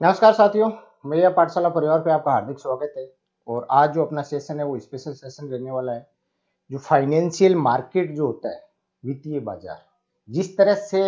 नमस्कार साथियों, मेरा पाठशाला परिवार पे आपका हार्दिक स्वागत है। और आज जो अपना सेशन है वो स्पेशल सेशन रहने वाला है। जो फाइनेंशियल मार्केट जो होता है, वित्तीय बाजार, जिस तरह से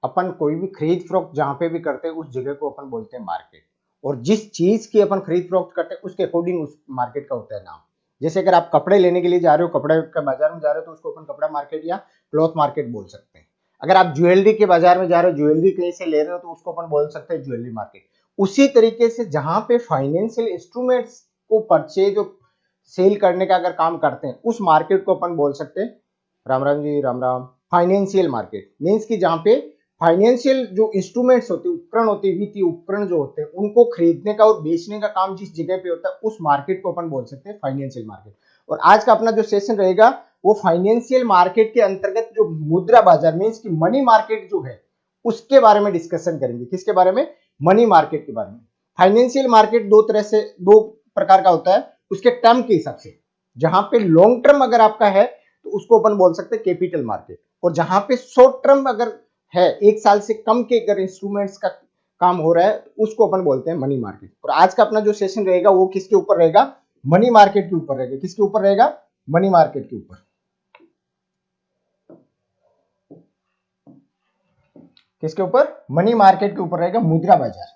अपन कोई भी खरीद फरोख्त जहाँ पे भी करते हैं उस जगह को अपन बोलते हैं मार्केट। और जिस चीज की अपन खरीद फरोख्त करते हैं उसके अकॉर्डिंग उस मार्केट का होता है नाम। जैसे अगर आप कपड़े लेने के लिए जा रहे हो, कपड़े के बाजार में जा रहे हो, तो उसको अपन कपड़ा मार्केट या क्लॉथ मार्केट बोल सकते हैं। अगर आप ज्वेलरी के बाजार में जा रहे हो, ज्वेलरी कहीं से ले रहे हो, तो उसको अपन बोल सकते हैं ज्वेलरी मार्केट। उसी तरीके से जहां पे फाइनेंशियल इंस्ट्रूमेंट्स को परचेज और सेल करने का अगर काम करते हैं उस मार्केट को अपन बोल सकते हैं, Ram Ram ji, Ram Ram, financial market. Means कि जहां पे फाइनेंशियल जो इंस्ट्रूमेंट्स होते हैं, उपकरण होते हैं, वित्तीय उपकरण जो होते हैं, उनको खरीदने का और बेचने का काम जिस जगह पे होता है उस मार्केट को अपन बोल सकते हैं फाइनेंशियल मार्केट। और आज का अपना जो सेशन रहेगा वो फाइनेंशियल मार्केट के अंतर्गत जो मुद्रा बाजार मींस कि मनी मार्केट जो है उसके बारे में डिस्कशन करेंगे। किसके बारे में? मनी मार्केट के बारे में। फाइनेंशियल मार्केट दो प्रकार का होता है उसके टर्म के हिसाब से। जहां पे लॉन्ग टर्म अगर आपका है तो उसको अपन बोल सकते हैं कैपिटल मार्केट, और जहां पे शॉर्ट टर्म अगर है, एक साल से कम के अगर इंस्ट्रूमेंट्स का काम हो रहा है तो उसको अपन बोलते हैं मनी मार्केट। और आज का अपना जो सेशन रहेगा वो किसके ऊपर रहेगा? मनी मार्केट के ऊपर रहेगा। किसके ऊपर रहेगा? मनी मार्केट के ऊपर। किसके ऊपर? मनी मार्केट के ऊपर रहेगा। मुद्रा बाजार,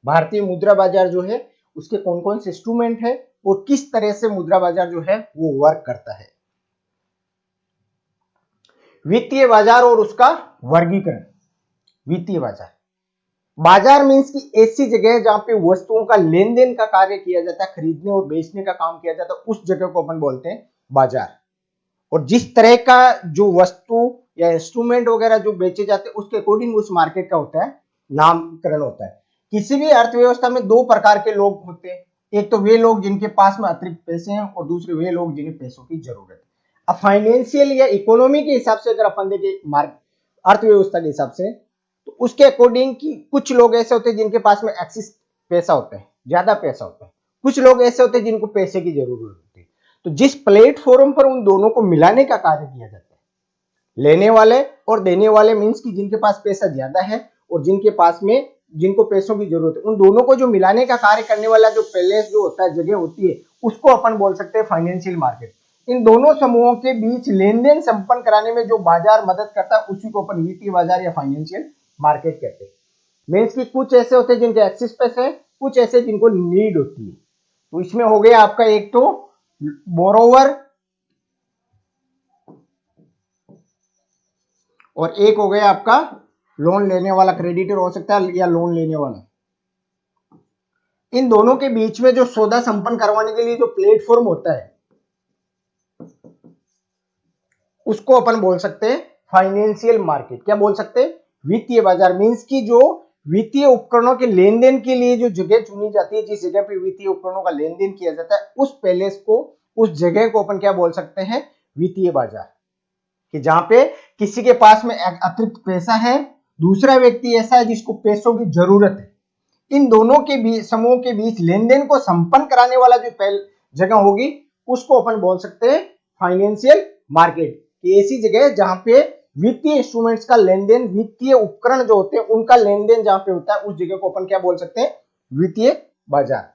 भारतीय मुद्रा बाजार जो है उसके कौन कौन से इंस्ट्रूमेंट है और किस तरह से मुद्रा बाजार जो है वो वर्क करता है। वित्तीय बाजार और उसका वर्गीकरण। वित्तीय बाजार, बाजार मीन्स की ऐसी जगह है जहां पे वस्तुओं का लेन देन का कार्य किया जाता है, खरीदने और बेचने का काम किया जाता है, उस जगह को अपन बोलते हैं बाजार। और जिस तरह का जो वस्तु या इंस्ट्रूमेंट वगैरह जो बेचे जाते हैं उसके अकॉर्डिंग उस मार्केट का होता है नामकरण होता है। किसी भी अर्थव्यवस्था में दो प्रकार के लोग होते हैं, एक तो वे लोग जिनके पास में अतिरिक्त पैसे हैं और दूसरे वे लोग जिन्हें पैसों की जरूरत है। अब फाइनेंशियल या इकोनॉमी के हिसाब से अगर अपन देखें, अर्थव्यवस्था के हिसाब से, तो उसके अकॉर्डिंग कि कुछ लोग ऐसे होते हैं जिनके पास में एक्सिस पैसा होता है, ज्यादा पैसा होता है। कुछ लोग ऐसे होते हैं जिनको पैसे की जरूरत होती है। तो जिस प्लेटफॉर्म पर उन दोनों को मिलाने का कार्य किया जाता है, लेने वाले और देने वाले मींस कि जिनके पास पैसा ज्यादा है और जिनके पास में जिनको पैसों की जरूरत है, उन दोनों को जो मिलाने का कार्य करने वाला जो पैलेस जो होता है, जगह होती है, उसको अपन बोल सकते हैं फाइनेंशियल मार्केट। इन दोनों समूहों के बीच लेन देन संपन्न कराने में जो बाजार मदद करता है उसी को अपन वित्तीय बाजार या फाइनेंशियल मार्केट कहते हैं। मीन्स कि कुछ ऐसे होते हैं जिनके एक्सिस पैसे है, कुछ ऐसे जिनको नीड होती है। तो इसमें हो गया आपका एक तो बोरोवर और एक हो गया आपका लोन लेने वाला, क्रेडिटर हो सकता है या लोन लेने वाला। इन दोनों के बीच में जो सौदा संपन्न करवाने के लिए जो प्लेटफॉर्म होता है उसको अपन बोल सकते हैं फाइनेंशियल मार्केट। क्या बोल सकते हैं? वित्तीय बाजार। मींस की जो वित्तीय उपकरणों के लेन देन के लिए जो जगह चुनी जाती है, जिस जगह पे वित्तीय उपकरणों का लेन देन किया जाता है, उस पैलेस को, उस जगह को अपन क्या बोल सकते हैं? वित्तीय बाजार। कि जहां पे किसी के पास में अतिरिक्त पैसा है, दूसरा व्यक्ति ऐसा है जिसको पैसों की जरूरत है, इन दोनों के बीच, समूह के बीच लेन देन को संपन्न कराने वाला जो जगह होगी उसको अपन बोल सकते हैं फाइनेंशियल मार्केट। ऐसी जगह जहां पे वित्तीय इंस्ट्रूमेंट्स का लेन देन, वित्तीय उपकरण जो होते हैं उनका लेन देन जहां पे होता है उस जगह को अपन क्या बोल सकते हैं? वित्तीय बाजार।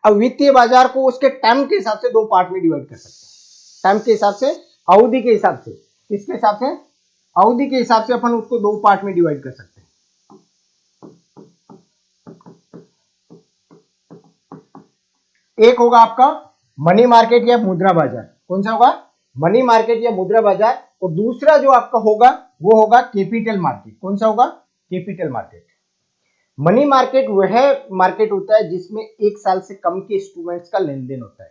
अब वित्तीय बाजार को उसके टाइम के हिसाब से दो पार्ट में डिवाइड कर सकते हैं। टाइम के हिसाब से, अवधि के हिसाब से। किसके हिसाब से? अवधि के हिसाब से अपन उसको दो पार्ट में डिवाइड कर सकते हैं। एक होगा आपका मनी मार्केट या मुद्रा बाजार। कौन सा होगा? मनी मार्केट या मुद्रा बाजार। और दूसरा जो आपका होगा वो होगा कैपिटल मार्केट। कौन सा होगा? Capital market. मनी मार्केट वह मार्केट होता है जिसमें एक साल से कम के इंस्ट्रूमेंट्स का लेन देन होता है।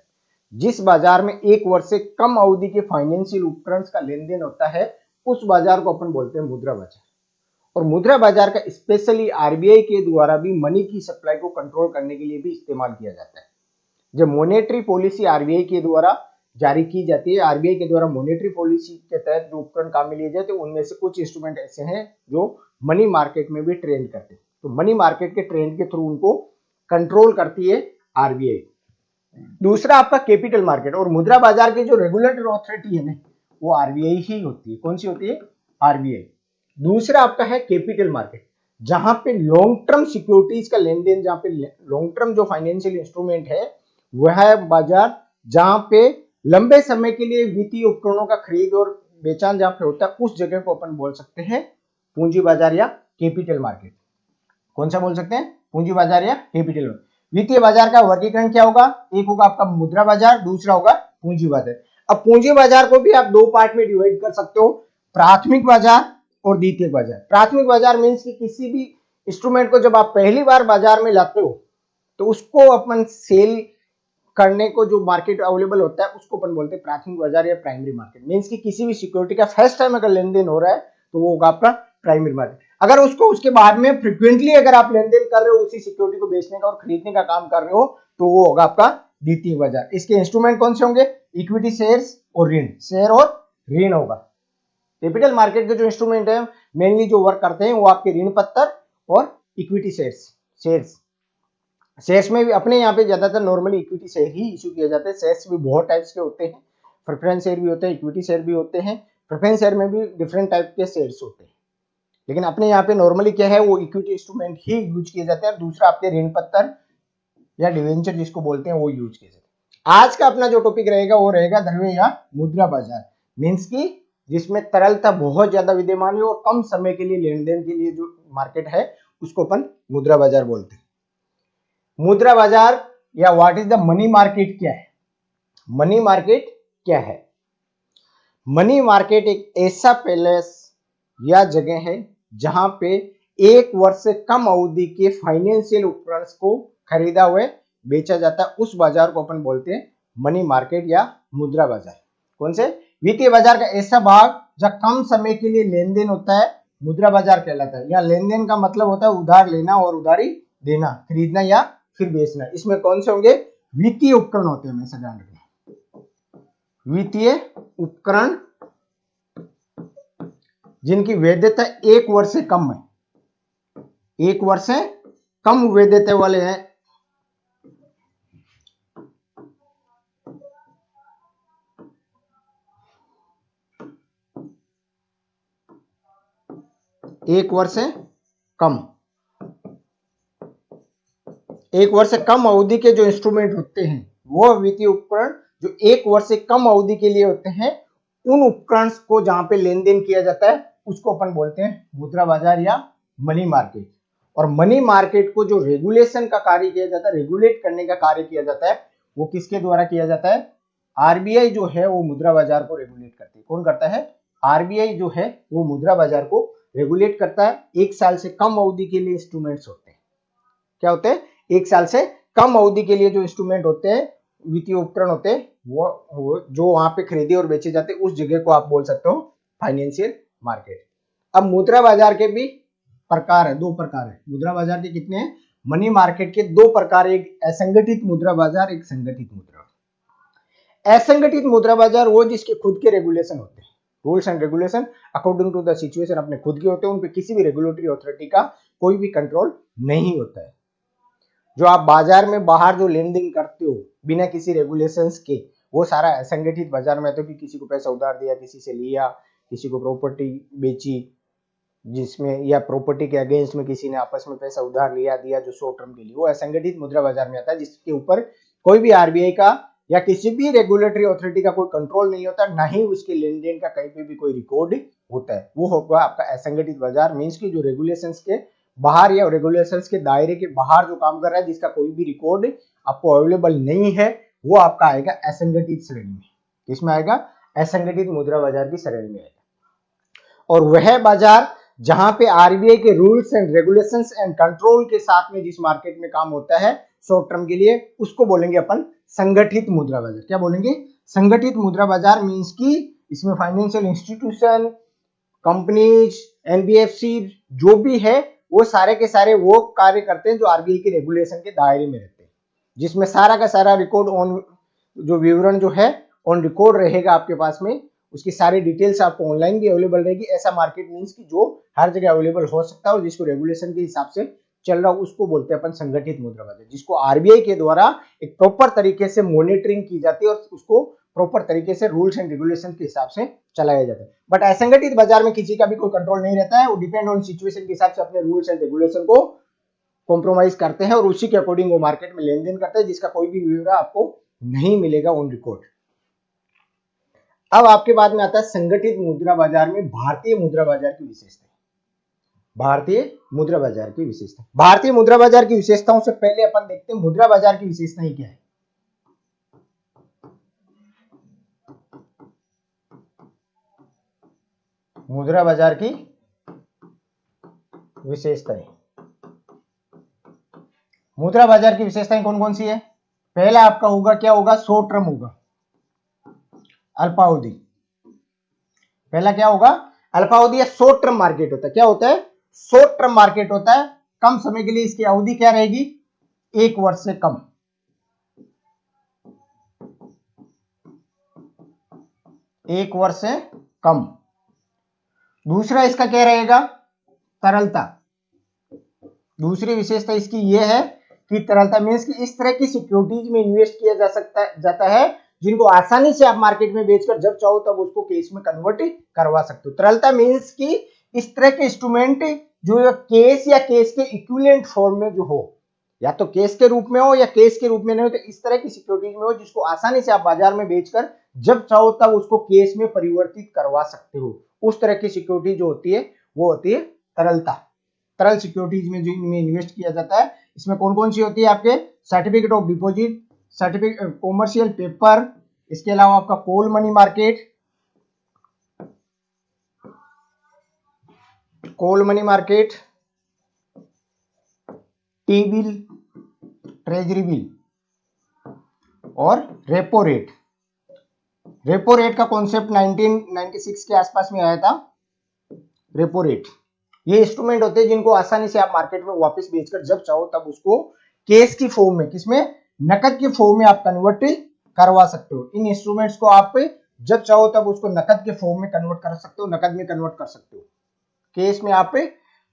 जिस बाजार में एक वर्ष से कम अवधि के फाइनेंशियल उपकरण का लेन देन होता है उस बाजार को अपन बोलते हैं मुद्रा बाजार। और मुद्रा बाजार का स्पेशली आरबीआई के द्वारा भी मनी की सप्लाई को कंट्रोल करने के लिए भी इस्तेमाल किया जाता है। जब मॉनेटरी पॉलिसी आरबीआई के द्वारा जारी की जाती है, आरबीआई के द्वारा मॉनेटरी पॉलिसी के तहत जो उपकरण काम में लिए जाते हैं उनमें से कुछ इंस्ट्रूमेंट ऐसे हैं जो मनी मार्केट में भी ट्रेड करते हैं। तो मनी मार्केट के ट्रेंड के थ्रू उनको कंट्रोल करती है आरबीआई। दूसरा आपका कैपिटल मार्केट। और मुद्रा बाजार की जो रेगुलेटरी अथॉरिटी है ना वो आरबीआई ही होती है। कौन सी होती है? आरबीआई। दूसरा आपका है कैपिटल मार्केट, जहां पे लॉन्ग टर्म सिक्योरिटीज का लेन देन, जहां पे लॉन्ग टर्म जो फाइनेंशियल इंस्ट्रूमेंट है वह है बाजार, जहां पे लंबे समय के लिए वित्तीय उपकरणों का खरीद और बेचान जहां पे होता है, उस जगह को अपन बोल सकते हैं पूंजी बाजार या कैपिटल मार्केट। कौन सा बोल सकते हैं? पूंजी बाजार या कैपिटल मार्केट। वित्तीय बाजार का वर्गीकरण क्या होगा? एक होगा आपका मुद्रा बाजार, दूसरा होगा पूंजी बाजार। अब पूंजी बाजार को भी आप दो पार्ट में डिवाइड कर सकते हो, प्राथमिक बाजार और द्वितीयक बाजार। प्राथमिक बाजार मीन्स कि किसी भी इंस्ट्रूमेंट को जब आप पहली बार बाजार में लाते हो तो उसको अपन सेल करने को जो मार्केट अवेलेबल होता है उसको अपन बोलते हैं प्राथमिक बाजार या प्राइमरी मार्केट। मीन्स कि किसी भी सिक्योरिटी का फर्स्ट टाइम अगर लेन देन हो रहा है तो वो होगा आपका प्राइमरी मार्केट। अगर उसको उसके बाद में फ्रिक्वेंटली अगर आप लेन देन कर रहे हो, उसी सिक्योरिटी को बेचने का और खरीदने का काम कर रहे हो, तो वो होगा आपका द्वितीय बाजार। इसके इंस्ट्रूमेंट कौन से होंगे? इक्विटी शेयर्स और ऋण, शेयर और ऋण होगा। कैपिटल मार्केट के जो इंस्ट्रूमेंट है मेनली जो वर्क करते हैं वो आपके ऋण पत्र और इक्विटी शेयर्स शेयर्स में भी अपने यहाँ पे ज्यादातर नॉर्मली इक्विटी शेयर ही इशू किए जाते हैं। शेयर्स भी बहुत टाइप्स के होते हैं, प्रेफरेंस शेयर भी होते हैं, इक्विटी शेयर भी होते हैं। प्रेफरेंस शेयर में भी डिफरेंट टाइप के शेयर्स होते हैं, लेकिन अपने यहाँ पे नॉर्मली क्या है वो इक्विटी इंस्ट्रूमेंट ही यूज किए जाते हैं। दूसरा आपके ऋण पत्र या डिवेंचर जिसको बोलते हैं वो यूज किए जाते हैं। आज का अपना जो टॉपिक रहेगा वो रहेगा द्रव्य या मुद्रा बाजार। मीन्स की जिसमें तरलता बहुत ज्यादा विद्यमान है और कम समय के लिए लेन देन के लिए जो मार्केट है उसको अपन मुद्रा बाजार बोलते हैं। मुद्रा बाजार या what is the money market क्या है? मनी मार्केट क्या है? मनी मार्केट एक ऐसा पैलेस या जगह है जहां पे एक वर्ष से कम अवधि के फाइनेंशियल उपकरण को खरीदा हुए बेचा जाता है। उस बाजार को अपन बोलते हैं मनी मार्केट या मुद्रा बाजार। कौन से? वित्तीय बाजार का ऐसा भाग जहां कम समय के लिए लेन देन होता है मुद्रा बाजार कहलाता है। या लेन देन का मतलब होता है उधार लेना और उधारी देना, खरीदना या फिर बेचना। इसमें कौन से होंगे? वित्तीय उपकरण होते हैं, हमेशा ध्यान रखना। वित्तीय उपकरण जिनकी वैधता एक वर्ष से कम है, एक वर्ष से कम वैधता वाले हैं। एक वर्ष से कम, एक वर्ष से कम अवधि के जो इंस्ट्रूमेंट होते हैं वो वित्तीय उपकरण जो एक वर्ष से कम अवधि के लिए होते हैं, उन उपकरण को जहां पे लेन देन किया जाता है उसको अपन बोलते हैं मुद्रा बाजार या मनी मार्केट। और मनी मार्केट को जो रेगुलेशन का कार्य किया जाता है, रेगुलेट करने का कार्य किया जाता है, वो किसके द्वारा किया जाता है? आरबीआई जो है वो मुद्रा बाजार को रेगुलेट करती है। कौन करता है? आरबीआई जो है वो मुद्रा बाजार को रेगुलेट करता है। एक साल से कम अवधि के लिए इंस्ट्रूमेंट्स होते हैं, क्या होते हैं? एक साल से कम अवधि के लिए जो इंस्ट्रूमेंट होते हैं, वित्तीय उपकरण होते हैं, वो जो वहां पे खरीदे और बेचे जाते हैं, उस जगह को आप बोल सकते हो फाइनेंशियल मार्केट। अब मुद्रा बाजार के भी प्रकार है, दो प्रकार है। मुद्रा बाजार के कितने हैं? मनी मार्केट के दो प्रकार, एक असंगठित मुद्रा बाजार, एक संगठित मुद्रा। असंगठित मुद्रा बाजार वो जिसके खुद के रेगुलेशन होते हैं, rules and regulation according to the situation अपने खुद के होते हैं, उन पे किसी भी रेगुलेटरी अथॉरिटी का कोई भी कंट्रोल नहीं होता है। जो आप बाजार में बाहर जो लेन देन करते हो बिना किसी रेगुलेशंस के, वो सारा असंगठित बाजार में तो कि किसी को पैसा उधार दिया, किसी से लिया, किसी को प्रॉपर्टी बेची जिसमें, या प्रॉपर्टी के अगेंस्ट में किसी ने आपस में पैसा उधार लिया दिया जो शॉर्ट टर्म के लिए, वो असंगठित मुद्रा बाजार में आता है, जिसके ऊपर कोई भी आरबीआई का या किसी भी रेगुलेटरी अथॉरिटी का कोई कंट्रोल नहीं होता, ना ही उसके लेन देन का कहीं पे भी कोई रिकॉर्ड होता है। वो होगा आपका असंगठित बाजार। मीन्स की जो रेगुलेशंस के बाहर या रेगुलेशंस के दायरे के बाहर जो काम कर रहा है, जिसका कोई भी रिकॉर्ड आपको अवेलेबल नहीं है, वो आपका आएगा असंगठित श्रेणी में। किसमें आएगा? असंगठित मुद्रा बाजार की श्रेणी में आएगा। और वह बाजार जहां पे आरबीआई के rules and regulations and control के साथ में जिस मार्केट में काम होता है शॉर्ट टर्म के लिए, उसको बोलेंगे अपन संगठित मुद्रा बाजार। क्या बोलेंगे? संगठित मुद्रा बाजार। मीन्स की इसमें फाइनेंशियल इंस्टीट्यूशन, कंपनीज, एनबीएफसी जो भी है वो सारे के सारे वो कार्य करते हैं जो आरबीआई के रेगुलेशन के दायरे में रहते हैं, जिसमें सारा का सारा रिकॉर्ड ऑन, जो विवरण जो है ऑन रिकॉर्ड रहेगा आपके पास में, उसकी सारी डिटेल्स आपको ऑनलाइन भी अवेलेबल रहेगी। ऐसा मार्केट मीन्स की जो हर जगह अवेलेबल हो सकता है और जिसको रेगुलेशन के हिसाब से चल रहा, उसको बोलते हैं अपन संगठित मुद्रा बाजार, जिसको आरबीआई के द्वारा एक प्रॉपर तरीके से मॉनिटरिंग की जाती है और उसको प्रॉपर तरीके से रूल्स एंड रेगुलेशन के हिसाब से चलाया जाता है। बट असंगठित बाजार में किसी का भी कोई कंट्रोल नहीं रहता है, वो डिपेंड ऑन सिचुएशन के हिसाब से अपने रूल्स एंड रेगुलेशन को कॉम्प्रोमाइज करते हैं और उसी के अकॉर्डिंग वो मार्केट में लेन देन करते हैं, जिसका कोई भी ब्यौरा आपको नहीं मिलेगा ऑन रिकॉर्ड। अब आपके बाद में आता है संगठित मुद्रा बाजार में भारतीय मुद्रा बाजार की विशेषता। भारतीय मुद्रा बाजार की विशेषता, भारतीय मुद्रा बाजार की विशेषताओं से पहले अपन देखते हैं मुद्रा बाजार की विशेषताएं क्या है। मुद्रा बाजार की विशेषताएं, मुद्रा बाजार की विशेषताएं कौन कौन सी है। पहला आपका होगा, क्या होगा, शॉर्ट टर्म होगा, अल्पावधि। पहला क्या होगा, अल्पावधि या शॉर्ट टर्म मार्केट होता है। क्या होता है, शॉर्ट टर्म मार्केट होता है, कम समय के लिए इसकी अवधि क्या रहेगी, 1 वर्ष से कम। एक वर्ष से कम। दूसरा इसका क्या रहेगा, तरलता। दूसरी विशेषता इसकी यह है कि तरलता मीन्स कि इस तरह की सिक्योरिटीज में इन्वेस्ट किया जाता है जिनको आसानी से आप मार्केट में बेचकर जब चाहो तब उसको केस में कन्वर्ट करवा सकते हो। तरलता मीन्स कि इस तरह के इंस्ट्रूमेंट जो केस या केस के इक्विवेलेंट फॉर्म में जो हो, या तो केस के रूप में हो या केस के रूप में नहीं हो, तो इस तरह की सिक्योरिटीज में हो जिसको आसानी से आप बाजार में बेचकर जब चाहो तब उसको केस में परिवर्तित करवा सकते हो। उस तरह की सिक्योरिटी जो होती है वो होती है तरलता। तरल सिक्योरिटीज में जो इनमें इन्वेस्ट किया जाता है, इसमें कौन कौन सी होती है, आपके certificate of deposit, certificate commercial paper, इसके अलावा आपका call money market, call money market, T bill, treasury bill और रेपो रेट। रेपो रेट का कॉन्सेप्ट 1996 के आसपास में आया था। रेपो रेट ये इंस्ट्रूमेंट होते हैं जिनको आसानी से आप मार्केट में वापस बेचकर जब चाहो तब उसको केस की फॉर्म में, किसमें, नकद की फॉर्म में आप कन्वर्ट करवा सकते हो। इन इंस्ट्रूमेंट्स को आप जब चाहो तब उसको नकद के फॉर्म में कन्वर्ट कर सकते हो, नकद में कन्वर्ट कर सकते हो, केस में आप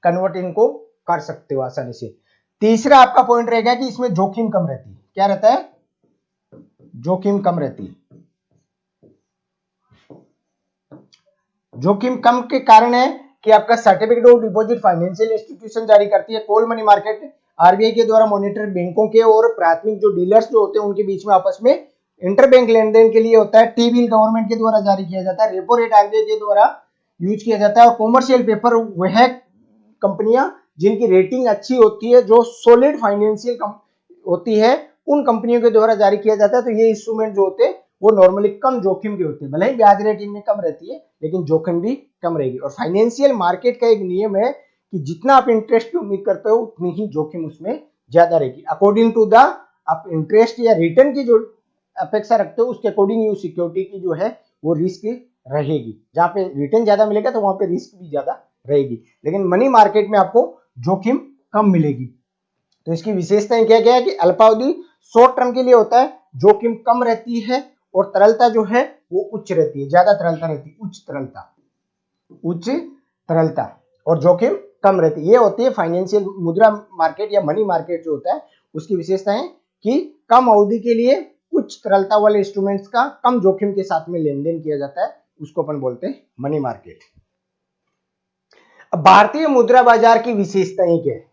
कन्वर्ट इनको कर सकते हो आसानी से। तीसरा आपका पॉइंट रहेगा कि इसमें जोखिम कम रहती है। क्या रहता है, जोखिम कम रहती है। जोखिम कम के कारण है कि आपका certificate of deposit financial institution जारी करती है। कोल मनी मार्केट आरबीआई के द्वारा मॉनिटर बैंकों के और प्राथमिक जो डीलर्स जो होते हैं उनके बीच में आपस में इंटरबैंक लेन देन के लिए होता है। टी बिल गवर्नमेंट के द्वारा जारी किया जाता है। रेपो रेट आरबीआई के द्वारा यूज किया जाता है। और कॉमर्शियल पेपर वह कंपनियां जिनकी रेटिंग अच्छी होती है, जो सॉलिड फाइनेंशियल होती है, उन कंपनियों के द्वारा जारी किया जाता है। तो ये इंस्ट्रूमेंट जो होते हैं वो नॉर्मली कम जोखिम के होते हैं। भले ही ब्याज रेट इनमें कम रहती है लेकिन जोखिम भी कम रहेगी। और फाइनेंशियल मार्केट का एक नियम है कि जितना आप इंटरेस्ट की उम्मीद करते हो उतनी ही जोखिम उसमें ज्यादा रहेगी। अकॉर्डिंग टू द आप इंटरेस्ट या रिटर्न की जो अपेक्षा रखते हो उसके अकॉर्डिंग सिक्योरिटी की जो है वो रिस्क रहेगी। जहां पे रिटर्न ज्यादा मिलेगा तो वहां पे रिस्क भी ज्यादा रहेगी, लेकिन मनी मार्केट में आपको जोखिम कम मिलेगी। तो इसकी विशेषताएं क्या क्या है कि अल्पावधि शॉर्ट टर्म के लिए होता है, जोखिम कम रहती है और तरलता जो है वो उच्च रहती है, ज्यादा तरलता रहती है, उच्च तरलता और जोखिम कम रहती है। ये होती है फाइनेंशियल मुद्रा मार्केट या मनी मार्केट जो होता है उसकी विशेषताएं कि कम अवधि के लिए उच्च तरलता वाले इंस्ट्रूमेंट्स का कम जोखिम के साथ में लेन देन किया जाता है, उसको अपन बोलते हैं मनी मार्केट। अब भारतीय मुद्रा बाजार की विशेषताएं क्या है,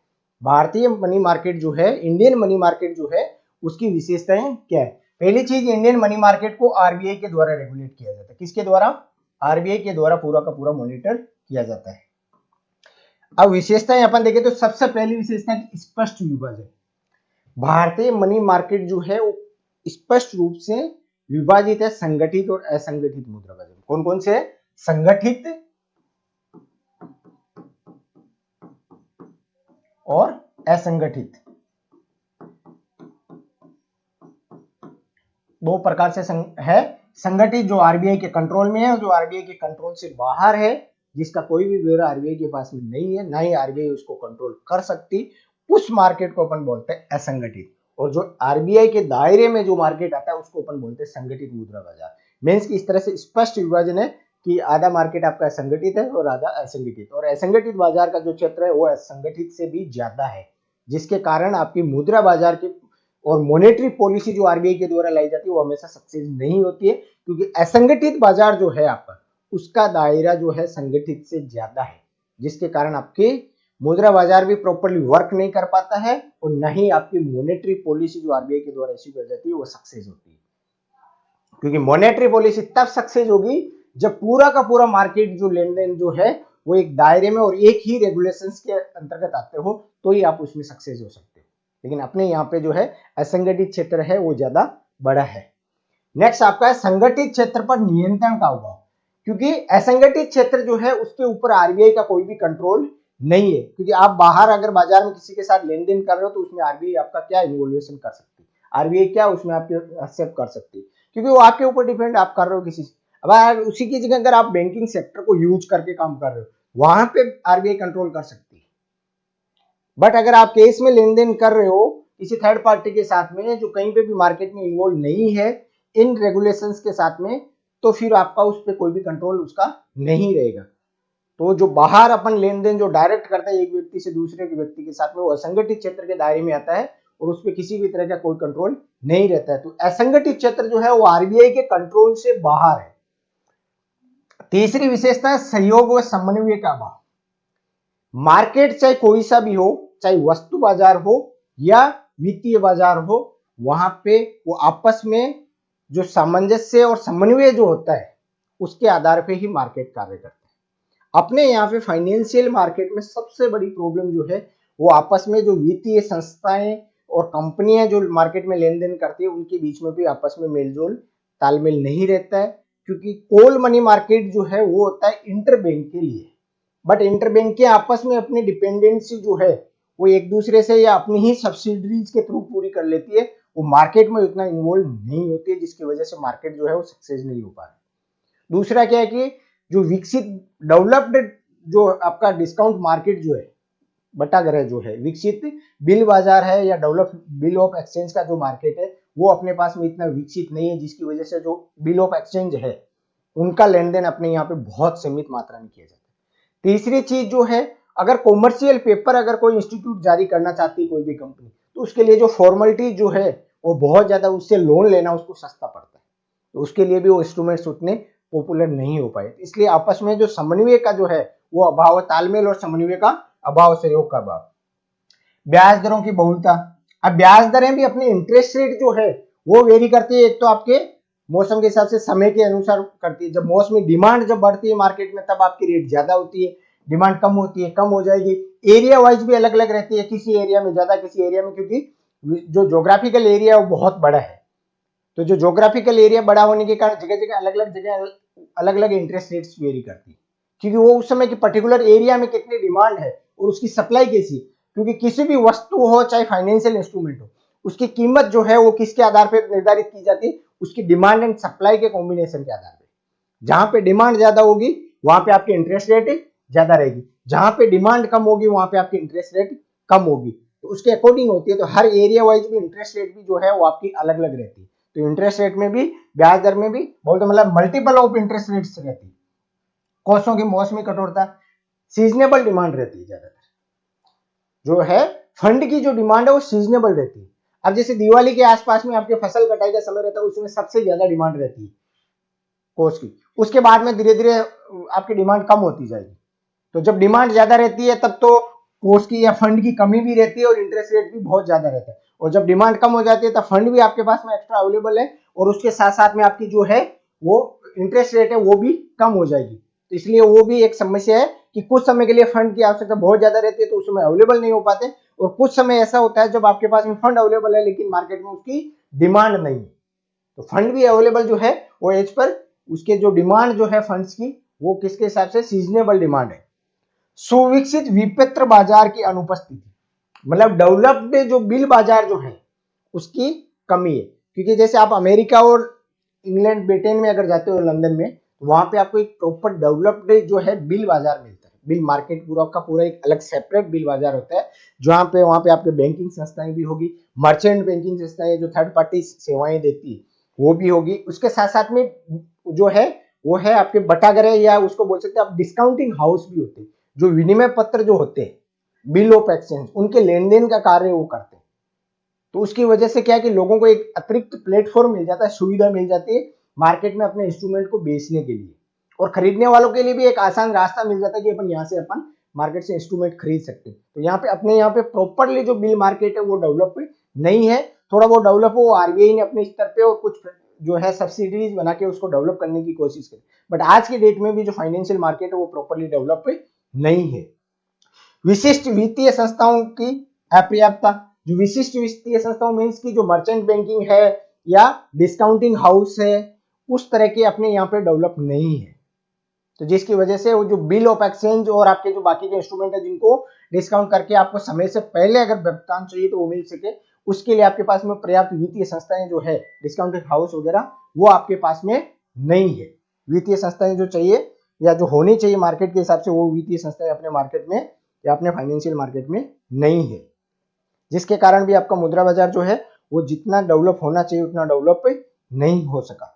भारतीय मनी मार्केट जो है, इंडियन मनी मार्केट जो है उसकी विशेषताएं क्या है। पहली चीज, इंडियन मनी मार्केट को आरबीआई के द्वारा रेगुलेट किया जाता है। किसके द्वारा, आरबीआई के द्वारा पूरा का पूरा मॉनिटर किया जाता है। अब विशेषताएं अपन देखें तो सबसे पहली विशेषता है स्पष्ट विभाजन। भारतीय मनी मार्केट जो है वो स्पष्ट रूप से विभाजित है, संगठित और असंगठित मुद्रा बाजार। कौन कौन से, संगठित और असंगठित, दो प्रकार से है। संगठित जो आरबीआई के कंट्रोल में है, जो आरबीआई के कंट्रोल से बाहर है, जिसका कोई भी ब्यौरा आरबीआई के पास में नहीं है, ना ही आरबीआई उसको कंट्रोल कर सकती, उस मार्केट को अपन बोलते हैं असंगठित। और जो आरबीआई के दायरे में जो मार्केट आता है उसको अपन बोलते हैं संगठित मुद्रा बाजार। मींस की इस तरह से स्पष्ट विभाजन है कि आधा मार्केट आपका संगठित है और आधा असंगठित, और असंगठित बाजार का जो क्षेत्र है वो असंगठित से भी ज्यादा है, जिसके कारण आपकी मुद्रा बाजार की और मॉनेटरी पॉलिसी जो आरबीआई के द्वारा लाई जाती है वो हमेशा सक्सेस नहीं होती है, क्योंकि असंगठित बाजार जो है आपका, उसका दायरा जो है संगठित से ज्यादा है, जिसके कारण आपके मुद्रा बाजार भी प्रॉपर्ली वर्क नहीं कर पाता है और न ही आपकी मॉनेटरी पॉलिसी जो आरबीआई के द्वारा इश्यू कर जाती है वो सक्सेस होती है। क्योंकि मॉनेटरी पॉलिसी तब सक्सेस होगी जब पूरा का पूरा मार्केट जो लेन देन जो है वो एक दायरे में और एक ही रेगुलेशंस के अंतर्गत आते हो, तो ही आप उसमें सक्सेस हो सकते हो। लेकिन अपने यहाँ पे जो है असंगठित क्षेत्र है वो ज्यादा बड़ा है। नेक्स्ट आपका है संगठित क्षेत्र पर नियंत्रण का अभाव, क्योंकि असंगठित क्षेत्र जो है उसके ऊपर आरबीआई का कोई भी कंट्रोल नहीं है। क्योंकि आप बाहर अगर बाजार में किसी के साथ लेन देन कर रहे हो तो उसमें आरबीआई आपका क्या इन्वॉल्वेशन कर सकती है, आरबीआई क्या उसमें आपके हस्तक्षेप कर सकती है, क्योंकि वो आपके ऊपर डिपेंड आप कर रहे हो किसी से। अब उसी की जगह अगर आप बैंकिंग सेक्टर को यूज करके काम कर रहे हो, वहां पे आरबीआई कंट्रोल कर सकती है। बट अगर आप केस में लेन देन कर रहे हो किसी थर्ड पार्टी के साथ में जो कहीं पे भी मार्केट में इन्वॉल्व नहीं है इन रेगुलेशंस के साथ में, तो फिर आपका उस पर कोई भी कंट्रोल उसका नहीं रहेगा। तो जो बाहर अपन लेन देन जो डायरेक्ट करता है एक व्यक्ति से दूसरे के व्यक्ति के साथ में, वो असंगठित क्षेत्र के दायरे में आता है और उस पर किसी भी तरह का कोई कंट्रोल नहीं रहता है। तो असंगठित क्षेत्र जो है वो आरबीआई के कंट्रोल से बाहर है। तीसरी विशेषता है सहयोग व समन्वय का अभाव। मार्केट चाहे कोई सा भी हो, चाहे वस्तु बाजार हो या वित्तीय बाजार हो, वहां पे वो आपस में जो सामंजस्य और समन्वय जो होता है उसके आधार पे ही मार्केट कार्य करता है। अपने यहाँ पे फाइनेंशियल मार्केट में सबसे बड़ी प्रॉब्लम जो है वो आपस में जो वित्तीय संस्थाएं और कंपनियां जो मार्केट में लेन देन करती है उनके बीच में भी आपस में मेलजोल तालमेल नहीं रहता है। क्योंकि कोल मनी मार्केट जो है वो होता है इंटरबैंक के लिए, बट इंटरबैंक के आपस में अपनी डिपेंडेंसी जो है वो एक दूसरे से या अपनी ही सब्सिडरीज के थ्रू पूरी कर लेती है, वो मार्केट में उतना इन्वॉल्व नहीं होती है, जिसकी वजह से मार्केट जो है वो सक्सेस नहीं हो पा रहा है। दूसरा क्या है कि जो विकसित डेवलप्ड जो आपका डिस्काउंट मार्केट जो है, बटागृह जो है, विकसित बिल बाजार है या डेवलप बिल ऑफ एक्सचेंज का जो मार्केट है वो अपने पास में इतना विकसित नहीं है, जिसकी वजह से जो बिल ऑफ एक्सचेंज है उनका लेन देन अपने यहाँ पे बहुत सीमित मात्रा में किया जाता है। तीसरी चीज जो है, अगर कॉमर्शियल पेपर अगर कोई इंस्टीट्यूट जारी करना चाहती है कोई भी कंपनी, तो उसके लिए जो फॉर्मेलिटी जो है वो बहुत ज्यादा, उससे लोन लेना उसको सस्ता पड़ता है, तो उसके लिए भी वो इंस्ट्रूमेंट्स उतने पॉपुलर नहीं हो पाए। इसलिए आपस में जो समन्वय का जो है वो अभाव, तालमेल और समन्वय का अभाव, सहयोग का अभाव। ब्याज दरों की बहुलता। अब ब्याज दरें भी अपने इंटरेस्ट रेट जो है वो वेरी करती है। एक तो आपके मौसम के हिसाब से समय के अनुसार करती है। जब मौसमी डिमांड जब बढ़ती है मार्केट में तब आपकी रेट ज्यादा होती है, डिमांड कम होती है कम हो जाएगी। एरिया वाइज भी अलग अलग रहती है, किसी एरिया में ज्यादा किसी एरिया में, क्योंकि जो ज्योग्राफिकल एरिया वो बहुत बड़ा है, तो जो ज्योग्राफिकल एरिया बड़ा होने के कारण जगह जगह अलग अलग इंटरेस्ट रेट्स वेरी करती है, क्योंकि वो उस समय की पर्टिकुलर एरिया में कितनी डिमांड है और उसकी सप्लाई कैसी। क्योंकि किसी भी वस्तु हो चाहे फाइनेंशियल इंस्ट्रूमेंट हो, उसकी कीमत जो है वो किसके आधार पर निर्धारित की जाती है, उसकी डिमांड एंड सप्लाई के कॉम्बिनेशन के आधार पर। जहां पे डिमांड ज्यादा होगी वहां पे आपकी इंटरेस्ट रेट ज्यादा रहेगी, जहां पे डिमांड कम होगी वहां पे आपकी इंटरेस्ट रेट कम होगी, तो उसके अकॉर्डिंग होती है। तो हर एरिया वाइज भी इंटरेस्ट रेट भी जो है वो आपकी अलग अलग रहती है। तो इंटरेस्ट रेट में भी, ब्याज दर में भी बहुत मतलब मल्टीपल ऑफ इंटरेस्ट रेट्स रहती है। कोषों की मौसमी कठोरता, सीजनेबल डिमांड रहती है ज्यादातर, जो है फंड की जो डिमांड है वो सीजनेबल रहती है। अब जैसे दिवाली के आसपास में आपके फसल कटाई का समय रहता है, उसमें सबसे ज्यादा डिमांड रहती है कोष की, उसके बाद में धीरे धीरे आपकी डिमांड कम होती जाएगी। तो जब डिमांड ज्यादा रहती है तब तो कोष की या फंड की कमी भी रहती है और इंटरेस्ट रेट भी बहुत ज्यादा रहता है, और जब डिमांड कम हो जाती है तब फंड भी आपके पास में एक्स्ट्रा अवेलेबल है और उसके साथ साथ में आपकी जो है वो इंटरेस्ट रेट है वो भी कम हो जाएगी। तो इसलिए वो भी एक समस्या है कि कुछ समय के लिए फंड की आवश्यकता बहुत ज्यादा रहती है तो उस समय अवेलेबल नहीं हो पाते, और कुछ समय ऐसा होता है जब आपके पास में फंड अवेलेबल है लेकिन मार्केट में उसकी डिमांड नहीं है। तो फंड भी अवेलेबल जो है वो एज पर उसके जो डिमांड जो है फंड्स की वो किसके हिसाब से सीजनेबल डिमांड है। सुविकसित विपत्र बाजार की अनुपस्थिति, मतलब डेवलप्ड जो बिल बाजार जो है उसकी कमी है। क्योंकि जैसे आप अमेरिका और इंग्लैंड ब्रिटेन में अगर जाते हो लंदन में, तो वहां पे आपको एक प्रॉपर डेवलप्ड जो है बिल बाजार मिलता है। बिल मार्केट पूरा का पूरा एक अलग सेपरेट बिल बाजार होता है, जहां पे वहां पे आपके बैंकिंग संस्थाएं भी होगी, मर्चेंट बैंकिंग संस्थाएं जो थर्ड पार्टी सेवाएं देती है वो भी होगी। उसके साथ साथ में जो है वो है आपके बटागृह या उसको बोल सकते हैं आप डिस्काउंटिंग हाउस भी होते हैं, जो विनिमय पत्र जो होते हैं बिल ऑफ एक्सचेंज उनके लेन देन का कार्य वो करते हैं। तो उसकी वजह से क्या है कि लोगों को एक अतिरिक्त प्लेटफॉर्म मिल जाता है, सुविधा मिल जाती है मार्केट में अपने इंस्ट्रूमेंट को बेचने के लिए, और खरीदने वालों के लिए भी एक आसान रास्ता मिल जाता है कि अपन यहाँ से अपन मार्केट से इंस्ट्रूमेंट खरीद सकते हैं। तो यहाँ पे अपने यहाँ पे प्रॉपरली जो बिल मार्केट है वो डेवलप नहीं है, थोड़ा बहुत डेवलप हो, आरबीआई ने अपने स्तर पे और कुछ जो है सब्सिडीज बना के उसको डेवलप करने की कोशिश करी, बट आज की डेट में भी जो फाइनेंशियल मार्केट है वो प्रॉपरली डेवलप नहीं है। विशिष्ट वित्तीय संस्थाओं की अपर्याप्तता, जो विशिष्ट वित्तीय संस्थाओं मीन्स की जो मर्चेंट बैंकिंग है या डिस्काउंटिंग हाउस है, उस तरह के अपने यहाँ पे डेवलप नहीं है। तो जिसकी वजह से वो जो बिल ऑफ एक्सचेंज और आपके जो बाकी के इंस्ट्रूमेंट है जिनको डिस्काउंट करके आपको समय से पहले अगर भुगतान चाहिए तो वो मिल सके, उसके लिए आपके पास में पर्याप्त वित्तीय संस्थाएं जो है डिस्काउंटिंग हाउस वगैरह वो आपके पास में नहीं है। वित्तीय संस्थाएं जो चाहिए या जो होनी चाहिए मार्केट के हिसाब से वो वित्तीय संस्थाएं अपने मार्केट में या अपने फाइनेंशियल मार्केट में नहीं है, जिसके कारण भी आपका मुद्रा बाजार जो है वो जितना डेवलप होना चाहिए उतना डेवलप नहीं हो सका।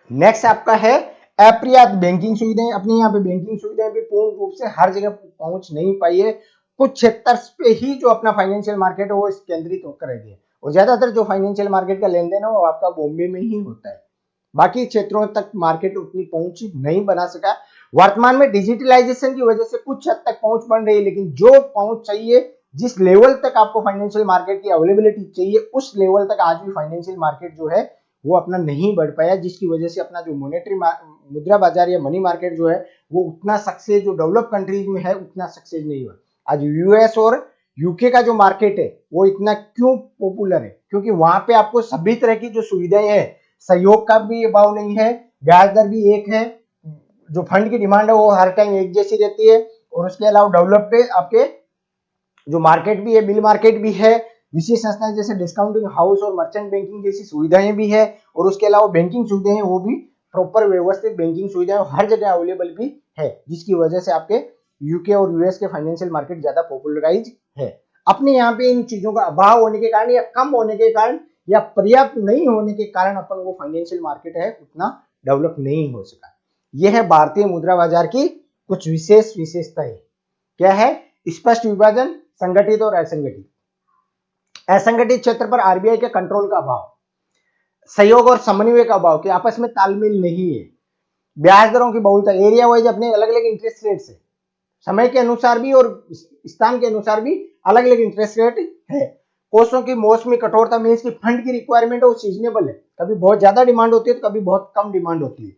नेक्स्ट आपका है अपर्याप्त बैंकिंग सुविधाएं। अपने यहाँ पे बैंकिंग सुविधाएं भी पूर्ण रूप से हर जगह पहुंच नहीं पाई है, कुछ क्षेत्र पे ही जो अपना फाइनेंशियल मार्केट है वो केंद्रित होकर रह गया, और ज्यादातर जो फाइनेंशियल मार्केट का लेन देन है वो आपका बॉम्बे में ही होता है, बाकी क्षेत्रों तक मार्केट उतनी पहुंच नहीं बना सका। वर्तमान में डिजिटलाइजेशन की वजह से कुछ हद तक पहुंच बन रही है, लेकिन जो पहुंच चाहिए, जिस लेवल तक आपको फाइनेंशियल मार्केट की अवेलेबिलिटी चाहिए, उस लेवल तक आज भी फाइनेंशियल मार्केट जो है वो अपना नहीं बढ़ पाया, जिसकी वजह से अपना जो मॉनेटरी मुद्रा बाजार या मनी मार्केट जो है वो उतना सक्सेस जो डेवलप कंट्रीज में है उतना सक्सेस नहीं हुआ। आज यूएस और यूके का जो मार्केट है वो इतना क्यों पॉपुलर है, क्योंकि वहां पे आपको सभी तरह की जो सुविधाएं है, सहयोग का भी अभाव नहीं है, ब्याज दर भी एक है, जो फंड की डिमांड है वो हर टाइम एक जैसी रहती है, और उसके अलावा डेवलप पे आपके जो मार्केट भी है, बिल मार्केट भी है, विशेष संस्थाएं जैसे डिस्काउंटिंग हाउस और मर्चेंट बैंकिंग जैसी सुविधाएं भी है, और उसके अलावा बैंकिंग सुविधाएं वो भी प्रॉपर व्यवस्थित बैंकिंग सुविधाएं हर जगह अवेलेबल भी है, जिसकी वजह से आपके यूके और यूएस के फाइनेंशियल मार्केट ज्यादा पॉपुलराइज है। अपने यहाँ पे इन चीजों का अभाव होने के कारण या कम होने के कारण या पर्याप्त नहीं होने के कारण अपन वो फाइनेंशियल मार्केट है उतना डेवलप नहीं हो सका। यह है भारतीय मुद्रा बाजार की कुछ विशेष विशेषताएं। क्या है? स्पष्ट विभाजन, संगठित और असंगठित। असंगठित क्षेत्र पर आरबीआई के कंट्रोल का अभाव, सहयोग और समन्वय का अभाव, कि आपस में तालमेल नहीं है, ब्याज दरों की बहुलता, एरिया वाइज अपने अलग अलग इंटरेस्ट रेट है, समय के अनुसार भी और स्थान के अनुसार भी अलग अलग इंटरेस्ट रेट है, कोषों की मौसमी कठोरता मीन्स की फंड की रिक्वायरमेंट वो सीजनेबल है, कभी बहुत ज्यादा डिमांड होती है तो कभी बहुत कम डिमांड होती है।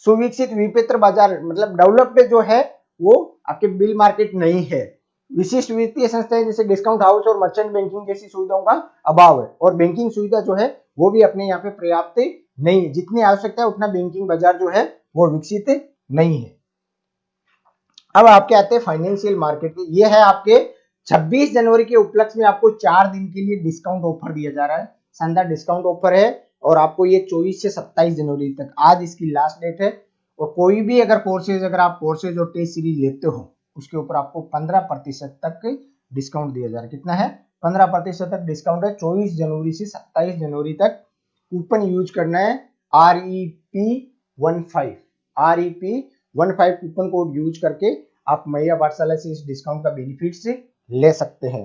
सुविकसित विपत्र बाजार मतलब डेवलप्ड जो है वो आपके बिल मार्केट नहीं है। विशिष्ट वित्तीय संस्थाएं जैसे डिस्काउंट हाउस और मर्चेंट बैंकिंग जैसी सुविधाओं का अभाव है, और बैंकिंग सुविधा जो है वो भी अपने यहाँ पे पर्याप्त नहीं है, जितनी आवश्यकता है उतना बैंकिंग बाजार जो है वो विकसित नहीं है। अब आपके आते हैं फाइनेंशियल मार्केट में। ये है आपके 26 जनवरी के उपलक्ष्य में आपको 4 दिन के लिए डिस्काउंट ऑफर दिया जा रहा है, शानदार डिस्काउंट ऑफर है, और आपको ये 24 से 27 जनवरी तक आज इसकी लास्ट डेट है, और कोई भी अगर कोर्सेज आप कोर्सेज और टेस्ट सीरीज लेते हो उसके ऊपर आपको 15% तक डिस्काउंट दिया जा रहा है। कितना है? 15% तक डिस्काउंट है 24 जनवरी से 27 जनवरी तक। कूपन यूज करना है REP15 REP15 coupon code use करके आप मैया पाठशाला से इस डिस्काउंट का बेनिफिट से ले सकते हैं।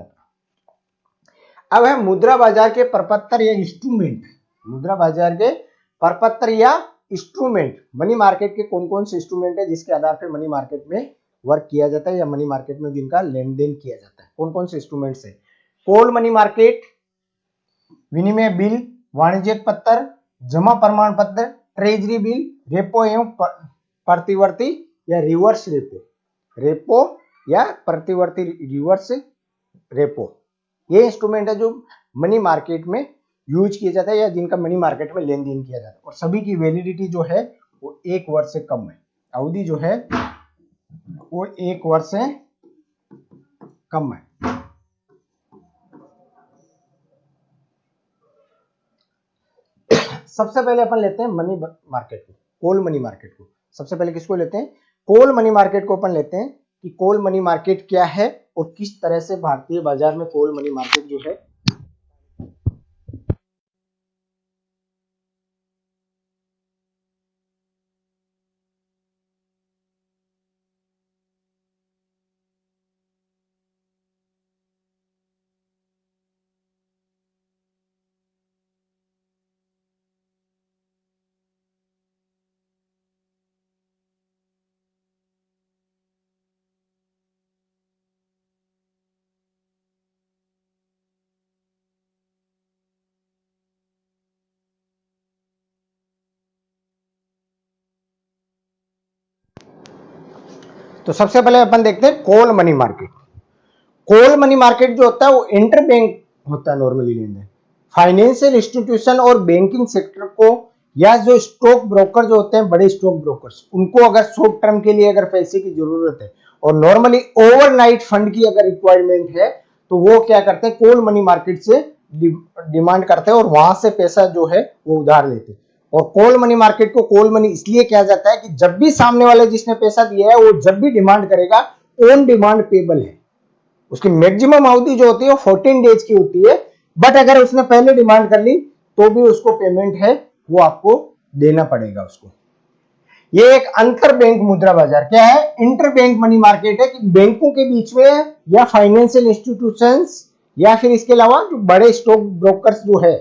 अब है मुद्रा बाजार के प्रपत्र या इंस्ट्रूमेंट। मुद्रा बाजार के प्रपत्र या इंस्ट्रूमेंट, मनी मार्केट के कौन कौन से इंस्ट्रूमेंट है जिसके आधार पर मनी मार्केट में वर्क किया जाता है या मनी मार्केट में जिनका लेन देन किया जाता है, कौन कौन से इंस्ट्रूमेंट्स है? कोल मनी मार्केट, विनिमय बिल, वाणिज्यिक पत्र, जमा प्रमाण पत्र, ट्रेजरी बिल, रेपो एवं प्रतिवर्ती या रिवर्स रेपो या प्रतिवर्ती रिवर्स रेपो, ये इंस्ट्रूमेंट है जो मनी मार्केट में यूज किया जाता है या जिनका मनी मार्केट में लेन देन किया जाता है, और सभी की वैलिडिटी जो है वो 1 वर्ष से कम है, अवधि जो है वो 1 वर्ष से कम है। सबसे पहले अपन लेते हैं मनी मार्केट को, कोल मनी मार्केट को। सबसे पहले किसको लेते हैं? कोल मनी मार्केट को अपन लेते हैं कि कोल मनी मार्केट क्या है और किस तरह से भारतीय बाजार में कोल मनी मार्केट जो है तो सबसे पहले अपन देखते हैं call money market. Call money market जो होता है वो इंटर बैंक होता है नॉर्मली लेन देन। फाइनेंशियल इंस्टीट्यूशन और बैंकिंग सेक्टर को या जो स्टॉक ब्रोकर जो होते हैं बड़े स्टॉक ब्रोकर्स, उनको अगर शॉर्ट टर्म के लिए अगर पैसे की जरूरत है और नॉर्मली ओवरनाइट फंड की अगर रिक्वायरमेंट है तो वो क्या करते हैं, कॉल मनी मार्केट से डिमांड करते हैं और वहां से पैसा जो है वो उधार लेते हैं। और कॉल मनी मार्केट को कॉल मनी इसलिए कहा जाता है कि जब भी सामने वाले जिसने पैसा दिया है वो जब भी डिमांड करेगा ऑन डिमांड पेबल है। उसकी मैक्सिमम अवधि जो होती है वो 14 डेज की होती है, बट अगर उसने पहले डिमांड कर ली तो भी उसको पेमेंट है वो आपको देना पड़ेगा उसको। ये एक अंतर बैंक मुद्रा बाजार क्या है, इंटर बैंक मनी मार्केट है कि बैंकों के बीच में या फाइनेंशियल इंस्टीट्यूशंस या फिर इसके अलावा जो बड़े स्टॉक ब्रोकर्स जो है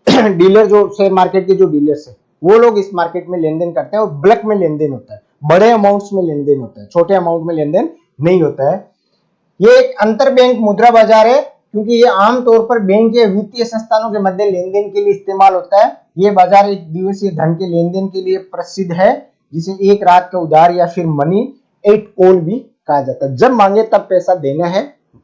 डीलर, जो शेयर मार्केट के जो डीलर्स है वो लोग इस मार्केट में लेन देन करते हैं और ब्लैक में लेन देन होता है, बड़े अमाउंट्स में लेन देन होता है, छोटे अमाउंट में लेन देन नहीं होता है। ये एक अंतर बैंक मुद्रा बाजार है क्योंकि ये आमतौर पर बैंक या वित्तीय संस्थानों के मध्य लेन देन के लिए इस्तेमाल होता है। ये बाजार एक दिवसीय धन के लेन देन के लिए प्रसिद्ध है, जिसे एक रात का उधार या फिर मनी एट कॉल भी कहा जाता है। जब मांगे तब पैसा देना है,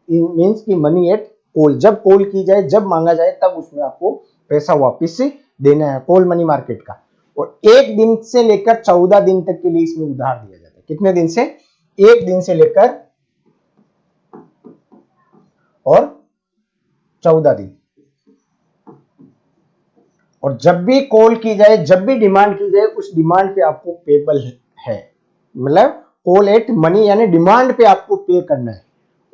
मीन्स की मनी एट कॉल, जब कॉल की जाए जब मांगा जाए तब उसमें आपको पैसा वापिस से देना है, कॉल मनी मार्केट का। और एक दिन से लेकर 14 दिन तक के लिए इसमें उधार दिया जाता है। कितने दिन से, एक दिन से लेकर और 14 दिन। और जब भी कॉल की जाए, जब भी डिमांड की जाए, उस डिमांड पे आपको पेबल है, मतलब कॉल एट मनी यानी डिमांड पे आपको पे करना है।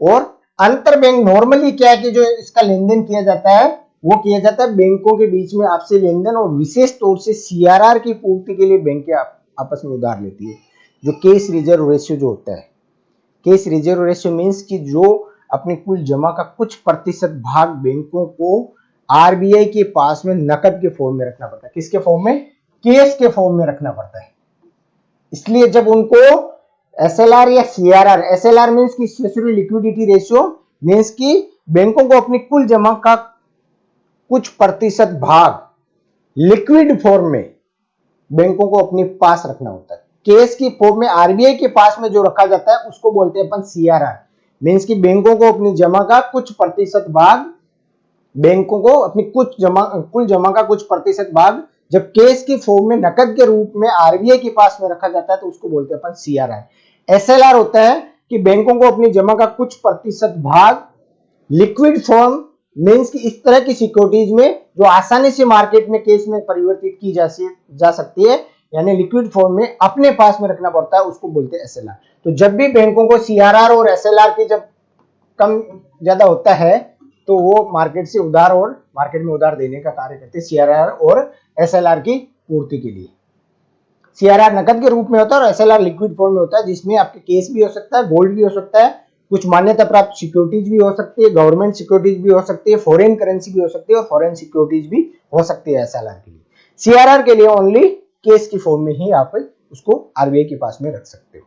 और अंतर बैंक नॉर्मली क्या है कि जो इसका लेन देन किया जाता है वो किया जाता है बैंकों के बीच में आपसे लेन देन, और विशेष तौर से सीआरआर की पूर्ति के लिए बैंकें आपस में उधार लेती है। जो कैश रिजर्व रेशियो जो होता है, कैश रिजर्व रेशियो मीन्स कि जो अपनी कुल जमा का कुछ प्रतिशत भाग बैंकों को आरबीआई के पास में नकद के फॉर्म में रखना पड़ता है। किसके फॉर्म में, कैश के फॉर्म में रखना पड़ता है। इसलिए जब उनको एसएलआर या सीआरआर, एसएलआर मीन्स की स्टेचुटरी लिक्विडिटी रेशियो, मीन्स की बैंकों को अपनी कुल जमा का कुछ प्रतिशत भाग लिक्विड फॉर्म में बैंकों को अपने पास रखना होता है। कैश की फॉर्म में आरबीआई के पास में जो रखा जाता है उसको बोलते हैं अपन सीआरआर, मीन्स की बैंकों को अपनी जमा का कुछ प्रतिशत भाग, बैंकों को अपनी कुल जमा का कुछ प्रतिशत भाग जब कैश की फॉर्म में नकद के रूप में आरबीआई के पास में रखा जाता है तो उसको बोलते हैं अपन सीआरआर। एसएलआर होता है कि बैंकों को अपनी जमा का कुछ प्रतिशत भाग लिक्विड फॉर्म, मीन्स की इस तरह की सिक्योरिटीज में जो आसानी से मार्केट में कैश में परिवर्तित की जा सकती है, यानी लिक्विड फॉर्म में अपने पास में रखना पड़ता है, उसको बोलते हैं एसएलआर। तो जब भी बैंकों को सीआरआर और एसएलआर की जब कम ज्यादा होता है तो वो मार्केट से उधार और मार्केट में उधार देने का कार्य करते हैं, सीआरआर और एसएलआर की पूर्ति के लिए। सीआरआर नकद के रूप में होता है और एसएलआर लिक्विड फॉर्म में होता है, जिसमें आपके कैश भी हो सकता है, गोल्ड भी हो सकता है, कुछ मान्यता प्राप्त सिक्योरिटीज भी हो सकती है, गवर्नमेंट सिक्योरिटीज भी हो सकती है, फॉरेन करेंसी भी हो सकती है और फॉरेन सिक्योरिटीज भी हो सकती है एसएलआर के लिए। सीआरआर के लिए ओनली कैश की फॉर्म में ही आप उसको आरबीआई के पास में रख सकते हो।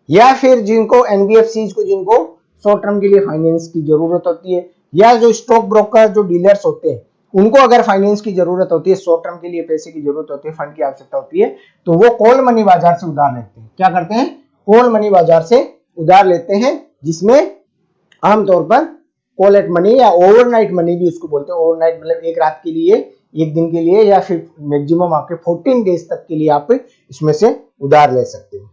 या फिर जिनको एनबीएफसी को, जिनको शॉर्ट टर्म के लिए फाइनेंस की जरूरत होती है, या जो स्टॉक ब्रोकर जो डीलर्स होते हैं उनको अगर फाइनेंस की जरूरत होती है, शॉर्ट टर्म के लिए पैसे की जरूरत होती है, फंड की आवश्यकता होती है, तो वो कॉल मनी बाजार से उधार लेते हैं। क्या करते हैं, कॉल मनी बाजार से उधार लेते हैं, जिसमें आमतौर पर कॉल एट मनी या ओवरनाइट मनी भी उसको बोलते हैं। ओवरनाइट मतलब एक रात के लिए, एक दिन के लिए, या फिर मैक्सिमम आपके 14 डेज तक के लिए आप इसमें से उधार ले सकते हो।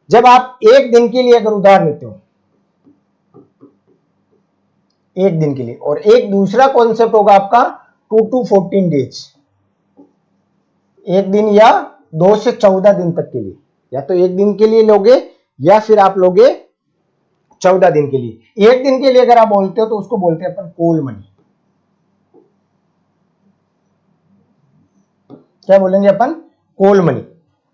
जब आप एक दिन के लिए अगर उधार लेते हो, एक दिन के लिए, और एक दूसरा कॉन्सेप्ट होगा आपका 2 to 14 डेज, एक दिन या 2 से 14 दिन तक के लिए, या तो एक दिन के लिए लोगे या फिर आप लोगे 14 दिन के लिए। एक दिन के लिए अगर आप बोलते हो तो उसको बोलते हैं अपन कॉल मनी। क्या बोलेंगे अपन, कॉल मनी।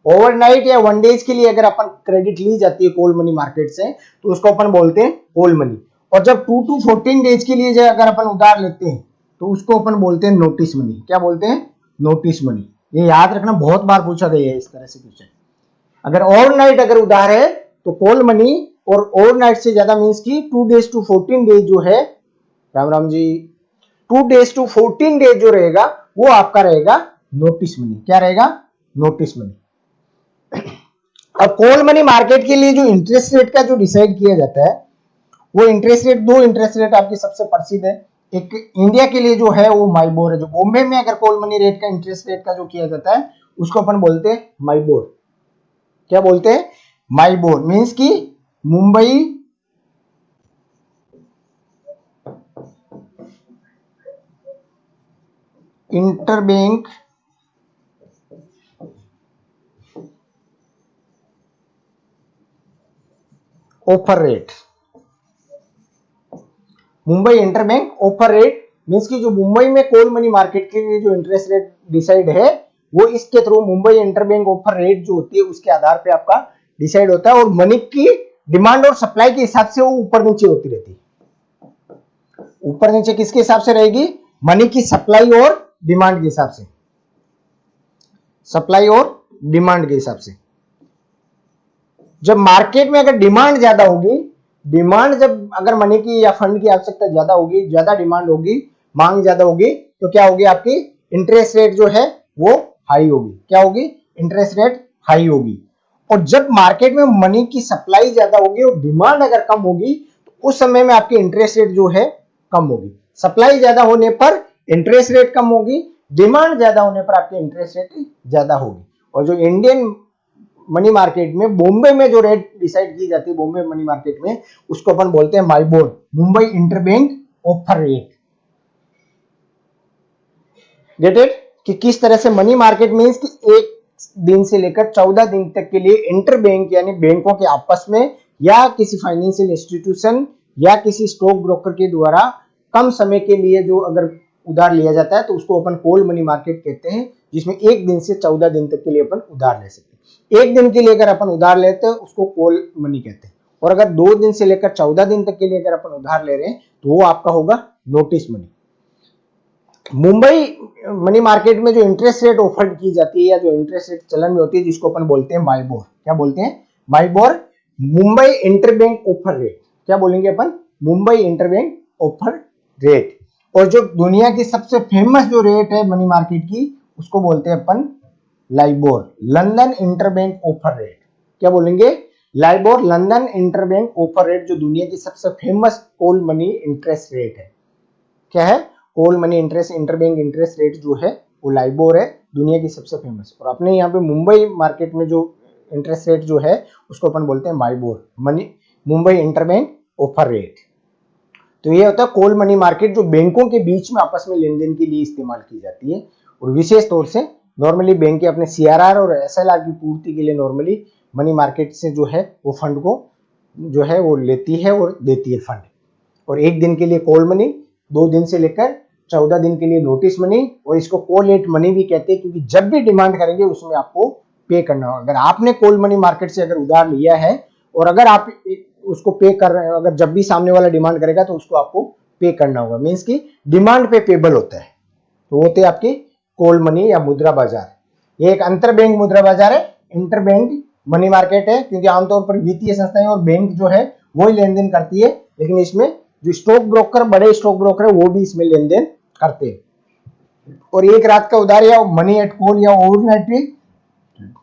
ओवरनाइट या 1 डेज के लिए अगर अपन क्रेडिट ली जाती है कॉल मनी मार्केट से तो उसको अपन बोलते हैं कॉल मनी। और जब 2 to 14 डेज के लिए अगर अपन उधार लेते हैं तो उसको अपन बोलते हैं नोटिस मनी। क्या बोलते हैं, नोटिस मनी। ये याद रखना, बहुत बार पूछा गया है इस तरह से क्वेश्चन। अगर ओवरनाइट अगर उधार है तो कॉल मनी, और ओवरनाइट से ज्यादा मींस की 2 days to 14 डेज जो है, राम राम जी, 2 days to 14 डेज जो रहेगा वो आपका रहेगा नोटिस मनी। क्या रहेगा, नोटिस मनी। अब कॉल मनी मार्केट के लिए जो इंटरेस्ट रेट का जो डिसाइड किया जाता है, वो इंटरेस्ट रेट, दो इंटरेस्ट रेट आपकी सबसे प्रसिद्ध है। एक इंडिया के लिए जो है वो माइबोर है, जो बॉम्बे में अगर कॉल मनी रेट का इंटरेस्ट रेट का जो किया जाता है उसको अपन बोलते हैं माइबोर। क्या बोलते हैं? माइबोर मीन्स की Mumbai interbank offer rate. Mumbai interbank offer rate means की जो मुंबई में कॉल मनी मार्केट के लिए जो इंटरेस्ट रेट डिसाइड है वो इसके through Mumbai interbank offer rate जो होती है उसके आधार पे आपका डिसाइड होता है, और मनी की डिमांड और सप्लाई के हिसाब से वो ऊपर नीचे होती रहती है। ऊपर नीचे किसके हिसाब से रहेगी? मनी की सप्लाई और डिमांड के हिसाब से, सप्लाई और डिमांड के हिसाब से। जब मार्केट में अगर डिमांड ज्यादा होगी, डिमांड जब अगर मनी की या फंड की आवश्यकता ज्यादा होगी, ज्यादा डिमांड होगी, मांग ज्यादा होगी, तो क्या होगी? आपकी इंटरेस्ट रेट जो है वो हाई होगी। क्या होगी? इंटरेस्ट रेट हाई होगी। और जब मार्केट में मनी की सप्लाई ज्यादा होगी और डिमांड अगर कम होगी तो उस समय में आपकी इंटरेस्ट रेट जो है कम होगी। सप्लाई ज्यादा होने पर इंटरेस्ट रेट कम होगी, डिमांड ज्यादा होने पर आपकी इंटरेस्ट रेट ज्यादा होगी। और जो इंडियन मनी मार्केट में बॉम्बे में जो रेट डिसाइड की जाती है, बॉम्बे मनी मार्केट में, उसको अपन बोलते हैं MIBOR, Mumbai interbank offer rate. Get it? कि किस तरह से मनी मार्केट मींस कि एक दिन से लेकर 14 दिन तक के लिए इंटरबैंक यानी बैंकों के आपस में या किसी फाइनेंशियल इंस्टीट्यूशन या किसी स्टॉक ब्रोकर के द्वारा कम समय के लिए जो अगर उधार लिया जाता है तो उसको अपन कॉल मनी मार्केट कहते हैं, जिसमें एक दिन से 14 दिन तक के लिए अपन उधार ले सकते हैं। एक दिन के लिए अगर अपन उधार लेते हैं उसको कॉल मनी कहते हैं, और अगर 2 दिन से लेकर 14 दिन तक के लिए अगर अपन उधार ले रहे हैं तो वो आपका होगा notice money. Mumbai money market में जो इंटरेस्ट रेट ऑफर की जाती है या जो इंटरेस्ट रेट चलन में होती है जिसको अपन बोलते हैं माइबोर। क्या बोलते हैं? MIBOR, Mumbai interbank offer rate. क्या बोलेंगे अपन? Mumbai interbank offer rate. और जो दुनिया की सबसे फेमस जो रेट है मनी मार्केट की उसको बोलते हैं अपन LIBOR, London interbank offer rate. क्या बोलेंगे? LIBOR, London interbank offer rate, जो दुनिया की सबसे famous call money interest rate है। क्या है? Call money interest interbank interest rate जो है वो लाइबोर है, दुनिया की सबसे फेमस। और अपने यहाँ पे मुंबई मार्केट में जो इंटरेस्ट रेट जो है उसको अपन बोलते हैं MIBOR, money Mumbai interbank offer rate. तो ये होता है कॉल मनी मार्केट, जो बैंकों के बीच में आपस में लेन देन के लिए इस्तेमाल की जाती है। और विशेष तौर से नॉर्मली बैंक अपने सीआरआर और एसएलआर की पूर्ति के लिए नॉर्मली मनी मार्केट से जो है वो फंड को जो है वो लेती है और देती है फंड। और एक दिन के लिए कॉल मनी, 2 दिन से लेकर 14 दिन के लिए नोटिस मनी, और इसको कॉल एट मनी भी कहते हैं, क्योंकि जब भी डिमांड करेंगे उसमें आपको पे करना होगा। अगर आपने कॉल मनी मार्केट से अगर उधार लिया है और अगर आप उसको पे कर रहे हैं, अगर जब भी सामने वाला डिमांड करेगा तो उसको आपको पे करना होगा, मीन्स की डिमांड पे पेबल होता है। तो होते हैं आपकी कॉल मनी या मुद्रा बाजार। ये एक अंतर बैंक मुद्रा बाजार है, इंटर बैंक मनी मार्केट है, क्योंकि आमतौर पर वित्तीय संस्थाएं और बैंक जो है वही लेन देन करती है, लेकिन इसमें जो स्टॉक ब्रोकर, बड़े स्टॉक ब्रोकर है, वो भी इसमें लेन देन करते हैं। और एक रात का उधार या मनी एट कॉल या ओवरनाइट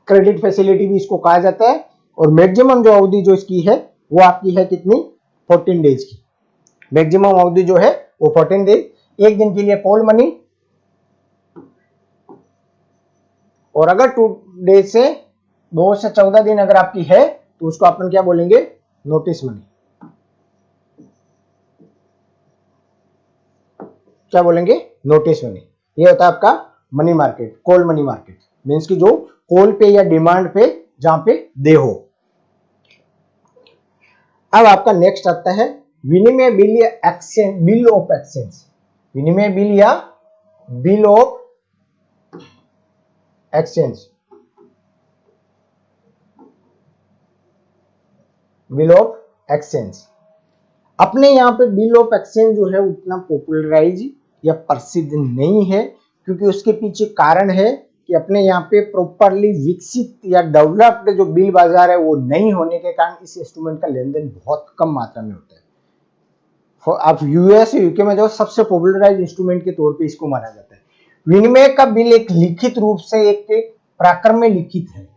क्रेडिट फैसिलिटी भी इसको कहा जाता है। और मैक्सिमम जो अवधि जो इसकी है वो आपकी है कितनी? 14 डेज की। मैक्सिमम अवधि जो है वो 14 डेज। एक दिन के लिए कॉल मनी, और अगर 2 डेज से 2 से 14 दिन अगर आपकी है तो उसको अपन क्या बोलेंगे? Notice money. क्या बोलेंगे? Notice money. ये होता है आपका money market, call money market, means की जो कॉल पे या डिमांड पे जहां पे दे हो। अब आपका नेक्स्ट आता है विनिमय बिल या एक्सचेंज, बिल ऑफ एक्सचेंज। विनिमय बिल या bill of exchange, bill of exchange. अपने यहाँ पे बिल ऑफ एक्सचेंज जो है उतना पॉपुलराइज या प्रसिद्ध नहीं है, क्योंकि उसके पीछे कारण है कि अपने यहाँ पे प्रॉपरली विकसित या डेवलप्ड जो बिल बाजार है वो नहीं होने के कारण इस इंस्ट्रूमेंट का लेन देन बहुत कम मात्रा में होता है। आप यूएस यूके में जो सबसे पॉपुलराइज इंस्ट्रूमेंट के तौर पे इसको माना जाता है। विनिमय का बिल एक लिखित रूप से एक प्राक्रम में लिखित है,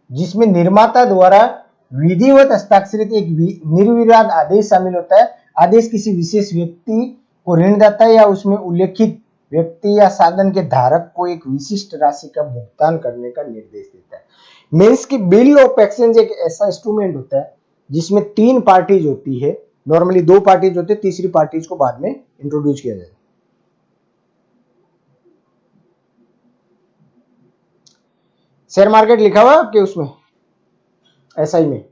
जिसमें निर्माता द्वारा विधिवत हस्ताक्षरित एक निर्विवाद आदेश शामिल होता है। आदेश किसी विशेष व्यक्ति को ऋणदाता या उसमें उल्लेखित व्यक्ति या साधन के धारक को एक विशिष्ट राशि का भुगतान करने का निर्देश देता है। मीन्स की बिल ऑफ एक्सचेंज एक ऐसा इंस्ट्रूमेंट होता है जिसमें 3 पार्टीज होती है, नॉर्मली 2 पार्टीज होते हैं, तीसरी पार्टीज को बाद में इंट्रोड्यूस किया जाए। शेयर मार्केट लिखा हुआ आपके उसमें एसआई में,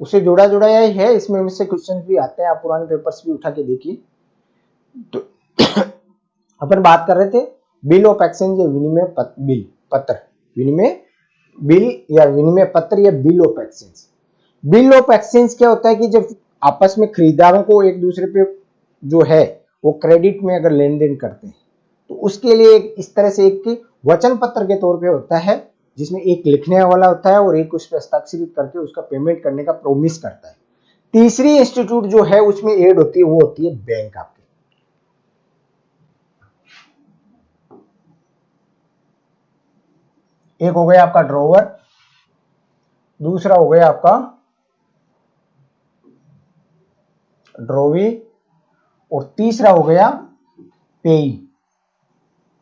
उसे जोड़ा ही है, इसमें से क्वेश्चन भी आते हैं, आप पुराने पेपर्स भी उठा के देखिए। तो अपन बात कर रहे थे बिल ऑफ एक्सचेंज या विनिमय बिल पत्र, विनिमय बिल या विनिमय पत्र या bill of exchange. Bill of exchange क्या होता है कि जब आपस में खरीदारों को एक दूसरे पे जो है वो क्रेडिट में अगर लेन देन करते हैं तो उसके लिए इस तरह से एक वचन पत्र के तौर पे होता है, जिसमें एक लिखने वाला होता है और एक उस पर हस्ताक्षरित करके उसका पेमेंट करने का प्रोमिस करता है। तीसरी इंस्टीट्यूट जो है उसमें एड होती है, वो होती है बैंक आपकी। एक हो गया आपका ड्रॉवर, दूसरा हो गया आपका ड्रॉवी और तीसरा हो गया पेई,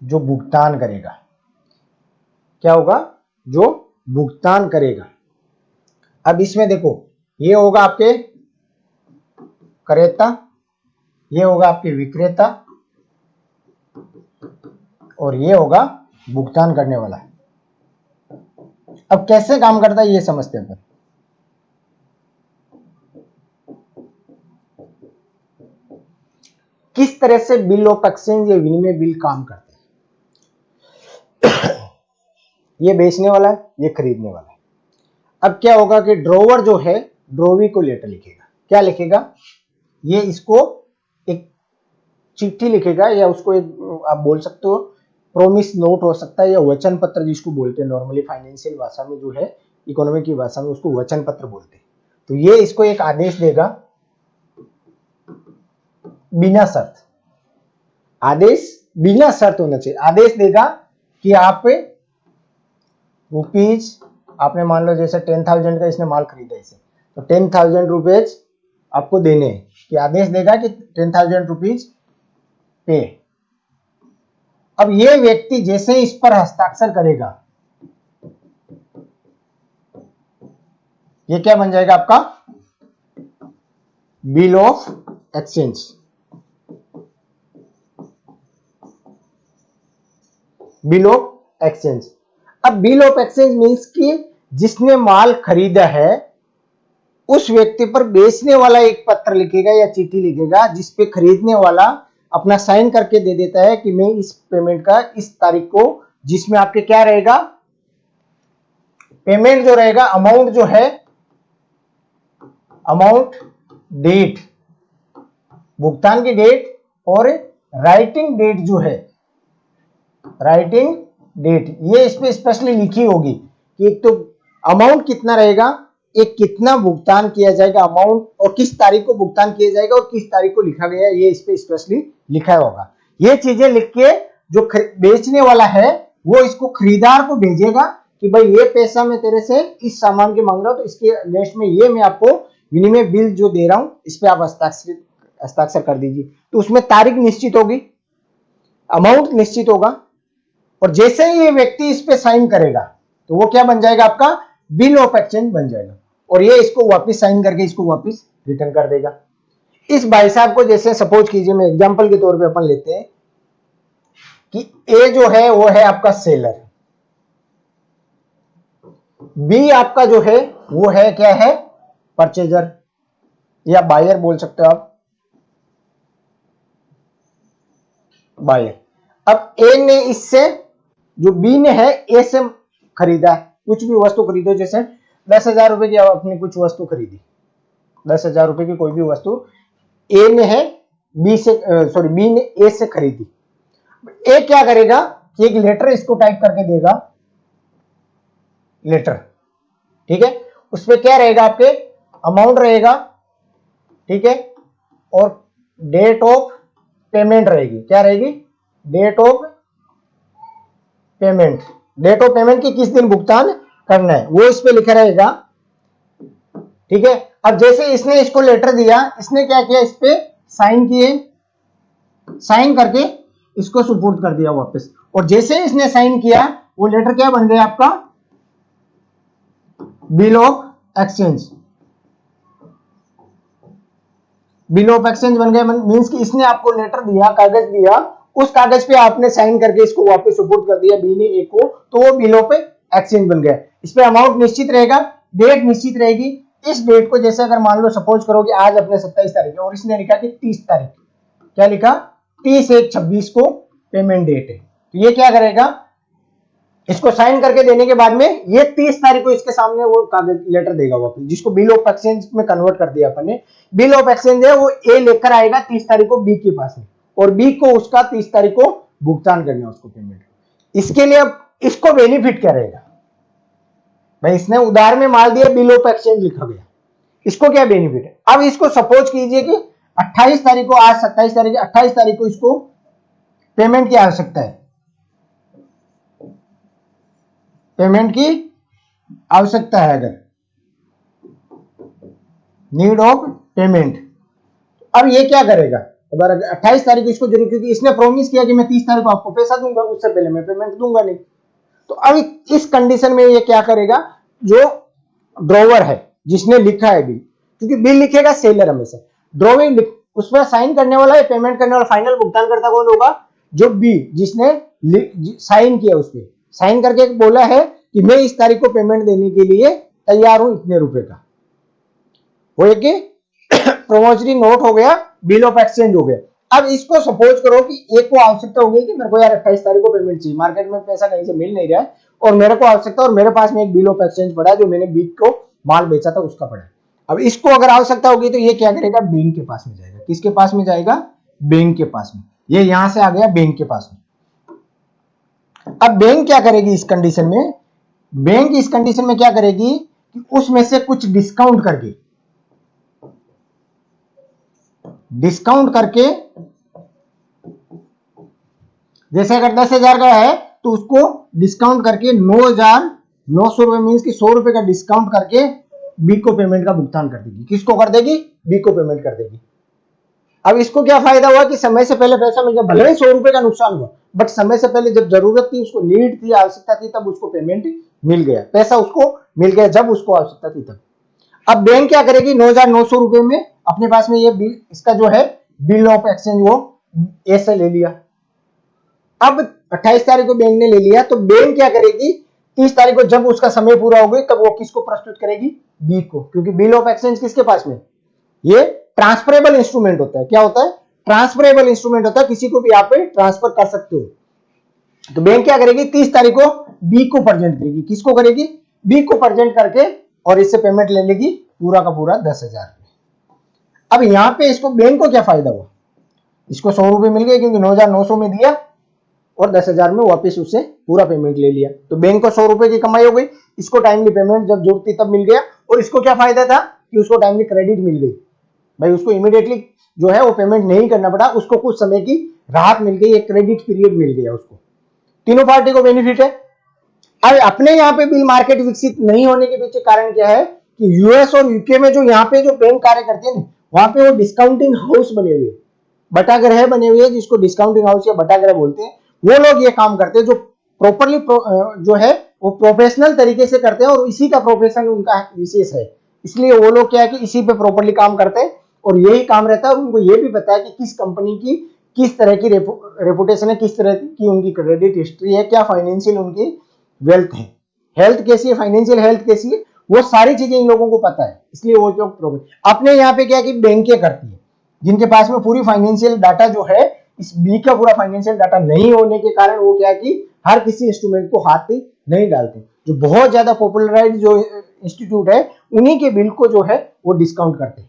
जो भुगतान करेगा। क्या होगा? जो भुगतान करेगा। अब इसमें देखो, ये होगा आपके क्रेता, ये होगा आपके विक्रेता और ये होगा भुगतान करने वाला। अब कैसे काम करता है ये समझते हैं। किस तरह से बिल ऑफ एक्सचेंज या विनिमय बिल काम करते हैं। ये बेचने वाला है, ये खरीदने वाला है। अब क्या होगा कि ड्रॉवर जो है ड्रॉवी को लेटर लिखेगा। क्या लिखेगा? ये इसको एक चिट्ठी लिखेगा या उसको एक आप बोल सकते हो प्रोमिस नोट हो सकता है या वचन पत्र जिसको बोलते हैं, नॉर्मली फाइनेंशियल भाषा में जो है, इकोनॉमी की भाषा में उसको वचन पत्र बोलते हैं। तो ये इसको एक आदेश देगा बिना शर्त, आदेश बिना शर्त होना चाहिए। आदेश देगा कि आप रुपीज, आपने मान लो जैसे 10,000 का इसने माल खरीदा इसे, तो 10,000 रुपीज आपको देने हैं, कि आदेश देगा कि 10,000 रुपीज पे। अब ये व्यक्ति जैसे इस पर हस्ताक्षर करेगा, ये क्या बन जाएगा आपका? Bill of exchange. Bill of exchange. अब बिल ऑफ एक्सचेंज मीन्स कि जिसने माल खरीदा है उस व्यक्ति पर बेचने वाला एक पत्र लिखेगा या चिट्ठी लिखेगा, जिसपे खरीदने वाला अपना साइन करके दे देता है कि मैं इस पेमेंट का इस तारीख को, जिसमें आपके क्या रहेगा, पेमेंट जो रहेगा, अमाउंट जो है, अमाउंट, डेट, भुगतान की डेट और राइटिंग डेट जो है, राइटिंग डेट, ये इस पे स्पेशली लिखी होगी कि एक तो अमाउंट कितना रहेगा, एक कितना भुगतान किया जाएगा अमाउंट, और किस तारीख को भुगतान किया जाएगा और किस तारीख को लिखा गया, ये इस पे स्पेशली लिखा होगा। ये चीजें लिख के जो बेचने वाला है वो इसको खरीदार को भेजेगा कि भाई ये पैसा मैं तेरे से इस सामान के मांग रहा हूं, तो इसके लिस्ट में ये मैं आपको विनिमय बिल जो दे रहा हूं इस पे आप हस्ताक्षर कर दीजिए। तो उसमें तारीख निश्चित होगी, अमाउंट निश्चित होगा, और जैसे ही ये व्यक्ति इस पे साइन करेगा तो वो क्या बन जाएगा? आपका बिल ऑफ एक्सचेंज बन जाएगा, और ये इसको वापस साइन करके इसको वापस रिटर्न कर देगा। इस भाई साहब को जैसे सपोज कीजिए, मैं एग्जांपल के तौर पे अपन लेते हैं कि ए जो है वो है आपका सेलर, बी आपका जो है वो है क्या है? परचेजर या बायर बोल सकते हो आप, बायर। अब ए ने इससे, जो बी ने है ए से खरीदा, कुछ भी वस्तु खरीदो, जैसे 10,000 रुपए की आपने कुछ वस्तु खरीदी, 10,000 रुपए की कोई भी वस्तु ए ने है बी से, सॉरी बी ने ए से खरीदी। ए क्या करेगा कि एक लेटर इसको टाइप करके देगा, लेटर, ठीक है, उसमें क्या रहेगा? आपके अमाउंट रहेगा, ठीक है, और डेट ऑफ पेमेंट रहेगी। क्या रहेगी? Date of payment. Date of payment की किस दिन भुगतान करना है, वो इस पे लिखा रहेगा। ठीक है, अब जैसे इसने इसको लेटर दिया, इसने क्या किया, इस पे साइन किए, साइन करके इसको सुपुर्द कर दिया वापस, और जैसे इसने साइन किया वो लेटर क्या बन गया आपका, bill of exchange. Bill of exchange बन गया, मींस कि इसने आपको लेटर दिया, कागज दिया, उस कागज पे आपने साइन करके इसको वापस सुपुर्द कर दिया बी ने ए को, तो वो बिल ऑफ एक्सचेंज बन गया। इस पे अमाउंट निश्चित रहेगा, डेट निश्चित रहेगी। इस डेट को जैसे अगर मान लो सपोज करो कि आज अपने 27 तारीख है और इसने लिखा कि 30 तारीख, क्या लिखा, 30/1/26 को पेमेंट डेट है, तो ये क्या करेगा, इसको साइन करके देने के बाद में ये 30 तारीख को इसके सामने वो कागज लेटर देगा वापस, जिसको बिल ऑफ एक्सचेंज में कन्वर्ट कर दिया अपन ने। बिल ऑफ एक्सचेंज है वो ए लेकर आएगा 30 तारीख को बी के पास में, और बी को उसका 30 तारीख को भुगतान करना है उसको पेमेंट। इसके लिए अब इसको बेनिफिट क्या रहेगा भाई, इसने उधार में माल दिया, बिल ऑफ एक्सचेंज लिखा गया, इसको क्या बेनिफिट है। अब इसको सपोज कीजिए कि 28 तारीख को, आज 27 तारीख है, 28 तारीख को इसको पेमेंट की आवश्यकता है, पेमेंट की आवश्यकता है, अगर नीड ऑफ पेमेंट। अब ये क्या करेगा, अगर 28 तारीख को इसको जरूर, क्योंकि इसने प्रॉमिस किया कि मैं 30 तारीख को आपको पैसा दूंगा, उससे पहले मैं पेमेंट दूंगा नहीं, तो अब इस कंडीशन में ये क्या करेगा, जो ड्रॉवर है जिसने लिखा है बिल, क्योंकि बिल लिखेगा सेलर हमेशा, ड्रॉविंग उस पर साइन करने वाला है, पेमेंट करने वाला, फाइनल भुगतान करता कौन होगा, जो बी जिसने साइन किया, उस पर साइन करके बोला है कि मैं इस तारीख को पेमेंट देने के लिए तैयार हूं इतने रुपए का, वो कि प्रोमोशनरी नोट हो गया, बिल ऑफ एक्सचेंज हो गया। अब इसको सपोज करो कि एक को आवश्यकता हो गई कि मेरे को यार 28 तारीख को पेमेंट चाहिए, मार्केट में पैसा कहीं से मिल नहीं रहा है और मेरे को आवश्यकता, और मेरे पास में एक बिल ऑफ एक्सचेंज पड़ा है जो मैंने बी को माल बेचा था उसका पड़ा है। अब इसको अगर आवश्यकता होगी तो ये क्या करेगा, बैंक के पास में जाएगा। किसके पास में जाएगा, बैंक के पास में। ये यहां से आ गया बैंक के पास में। अब बैंक क्या करेगी इस कंडीशन में, बैंक इस कंडीशन में क्या करेगी कि उसमें से कुछ डिस्काउंट करके, जैसे अगर 10,000 का है तो उसको डिस्काउंट करके 9,900 रुपए, मीन की 100 रुपए का डिस्काउंट करके बी को पेमेंट का भुगतान कर देगी। किसको कर देगी, बी को पेमेंट कर देगी। अब इसको क्या फायदा हुआ कि समय से पहले पैसा मिल गया, भले ही 100 रुपए का नुकसान हुआ, बट समय से पहले जब जरूरत थी, उसको नीड थी, आवश्यकता थी, तब उसको पेमेंट मिल गया, पैसा उसको मिल गया जब उसको आवश्यकता थी तब। अब बैंक क्या करेगी, 9,900 रुपए में अपने पास में ये बिल, इसका जो है बिल ऑफ एक्सचेंज वो ऐसे ले लिया। अब 28 तारीख को बैंक ने ले लिया, तो बैंक क्या करेगी, 30 तारीख को जब उसका समय पूरा हो गया तब वो किसको प्रस्तुत करेगी, बी को, क्योंकि बिल ऑफ एक्सचेंज किसके पास में, ये ट्रांसफरेबल इंस्ट्रूमेंट होता है। क्या होता है, ट्रांसफरेबल इंस्ट्रूमेंट होता है, किसी को भी आप ट्रांसफर कर सकते हो। तो बैंक क्या करेगी, 30 तारीख को बी को प्रेजेंट करेगी। किसको करेगी, बी को प्रेजेंट करके, और इससे पेमेंट ले लेगी पूरा का पूरा 10,000। अब यहां पे इसको बैंक को क्या फायदा हुआ, इसको 100 रुपए मिल गए क्योंकि 9,900 में दिया और 10,000 में वापस उससे पूरा पेमेंट ले लिया, तो बैंक को 100 रुपए की कमाई हो गई। इसको टाइमली पेमेंट जब जरूरत थी तब मिल गया, और इसको क्या फायदा था कि उसको टाइमली क्रेडिट मिल गई, भाई उसको इमीडिएटली जो है वो पेमेंट नहीं करना पड़ा, उसको कुछ समय की राहत मिल गई, एक क्रेडिट पीरियड मिल गया उसको। तीनों पार्टी को बेनिफिट है। अब अपने यहाँ पे बिल मार्केट विकसित नहीं होने के पीछे कारण क्या है कि यूएस और यूके में जो यहाँ पे जो बैंक कार्य करते हैं, वहां पे वो डिस्काउंटिंग हाउस बने हुए, बटागृह बने हुए हैं, जिसको डिस्काउंटिंग हाउस या बटागृह बोलते हैं। वो लोग ये काम करते हैं जो प्रॉपरली जो है वो प्रोफेशनल तरीके से करते हैं, और इसी का प्रोफेशन उनका विशेष है, इसलिए वो लोग क्या है कि इसी पे प्रॉपरली काम करते हैं, और यही काम रहता है। और उनको ये भी पता है कि किस कंपनी की किस तरह की रेपुटेशन है, किस तरह की उनकी क्रेडिट हिस्ट्री है, क्या फाइनेंशियल उनकी वेल्थ है, हेल्थ कैसी है, फाइनेंशियल हेल्थ कैसी है, वो सारी चीजें इन लोगों को पता है। इसलिए वो लोग अपने यहाँ पे क्या कि बैंकें करती है, जिनके पास में पूरी फाइनेंशियल डाटा जो है, इस बी का पूरा फाइनेंशियल डाटा नहीं होने के कारण वो क्या कि हर किसी इंस्ट्रूमेंट को हाथ नहीं डालते। जो बहुत ज्यादा पॉपुलराइज्ड जो इंस्टीट्यूट है, उन्हीं के बिल को जो है वो डिस्काउंट करते हैं,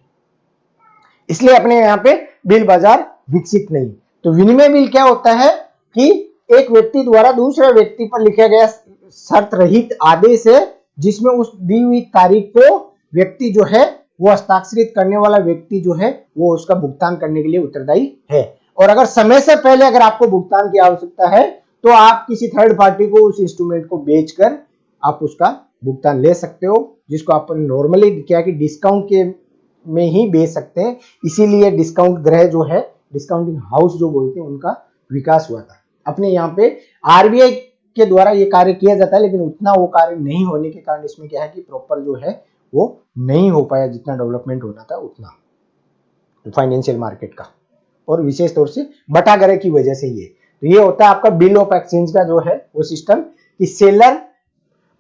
इसलिए अपने यहाँ पे बिल बाजार विकसित नहीं। तो विनिमय बिल क्या होता है कि एक व्यक्ति द्वारा दूसरे व्यक्ति पर लिखा गया शर्त रहित आदेश है, जिसमें उस दी हुई तारीख को व्यक्ति जो है वो हस्ताक्षरित करने वाला व्यक्ति जो है वो उसका भुगतान करने के लिए उत्तरदायी है। और अगर समय से पहले अगर आपको भुगतान की आवश्यकता है तो आप किसी थर्ड पार्टी को उस इंस्ट्रूमेंट को बेचकर आप उसका भुगतान ले सकते हो, जिसको आप नॉर्मली क्या कि डिस्काउंट के में ही बेच सकते हैं। इसीलिए डिस्काउंट गृह जो है, डिस्काउंटिंग हाउस जो बोलते हैं, उनका विकास हुआ था। अपने यहाँ पे आरबीआई के द्वारा ये कार्य किया जाता है, लेकिन उतना वो कार्य नहीं होने के कारण इसमें क्या है कि प्रॉपर जो है वो नहीं हो पाया जितना डेवलपमेंट होना था उतना फाइनेंशियल मार्केट का, और विशेष तौर से बटागरे की वजह से ये होता है आपका बिल ऑफ एक्सचेंज का जो है वो सिस्टम, कि सेलर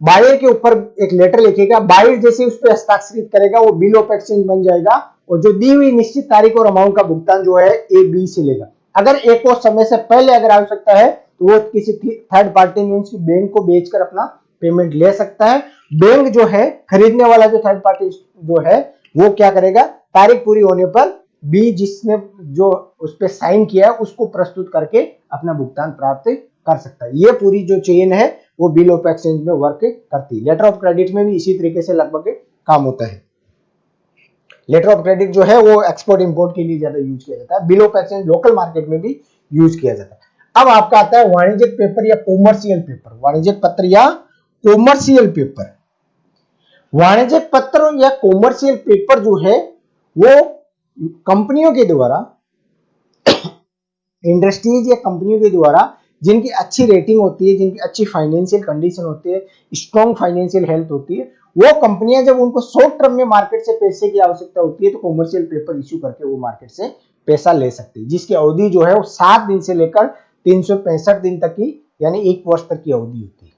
बायर के ऊपर एक लेटर लिखेगा, बायर जैसे उस पर हस्ताक्षरित करेगा वो बिल ऑफ एक्सचेंज बन जाएगा, और जो दी हुई निश्चित तारीख और अमाउंट का भुगतान जो है ए बी से लेगा। अगर एक और समय से पहले अगर आवश्यकता है तो वो किसी थर्ड पार्टी मींस बैंक को बेचकर अपना पेमेंट ले सकता है। बैंक जो है खरीदने वाला जो थर्ड पार्टी जो है वो क्या करेगा, तारीख पूरी होने पर बी जिसने जो उस पर साइन किया है उसको प्रस्तुत करके अपना भुगतान प्राप्त कर सकता है। ये पूरी जो चेन है वो बिल ऑफ एक्सचेंज में वर्क करती है। लेटर ऑफ क्रेडिट में भी इसी तरीके से लगभग काम होता है। लेटर ऑफ क्रेडिट जो है वो एक्सपोर्ट इंपोर्ट के लिए ज्यादा यूज किया जाता है, bill of exchange local market में भी यूज किया जाता है। अब आपका आता है वाणिज्यिक पेपर या कॉमर्शियल पेपर। वाणिज्यिक पत्र या कॉमर्शियल पेपर। वाणिज्यिक पत्र या कॉमर्शियल पेपर जो है वो कंपनियों के द्वारा, इंडस्ट्रीज या कंपनियों के द्वारा जिनकी अच्छी रेटिंग होती है, जिनकी अच्छी फाइनेंशियल कंडीशन होती है, स्ट्रॉन्ग फाइनेंशियल हेल्थ होती है, वो कंपनियां जब उनको शॉर्ट टर्म में मार्केट से पैसे की आवश्यकता होती है तो कॉमर्शियल पेपर इश्यू करके वो मार्केट से पैसा ले सकते हैं, जिसकी अवधि जो है वो 7 दिन से लेकर 365 दिन तक की यानी 1 वर्ष तक की अवधि होती है।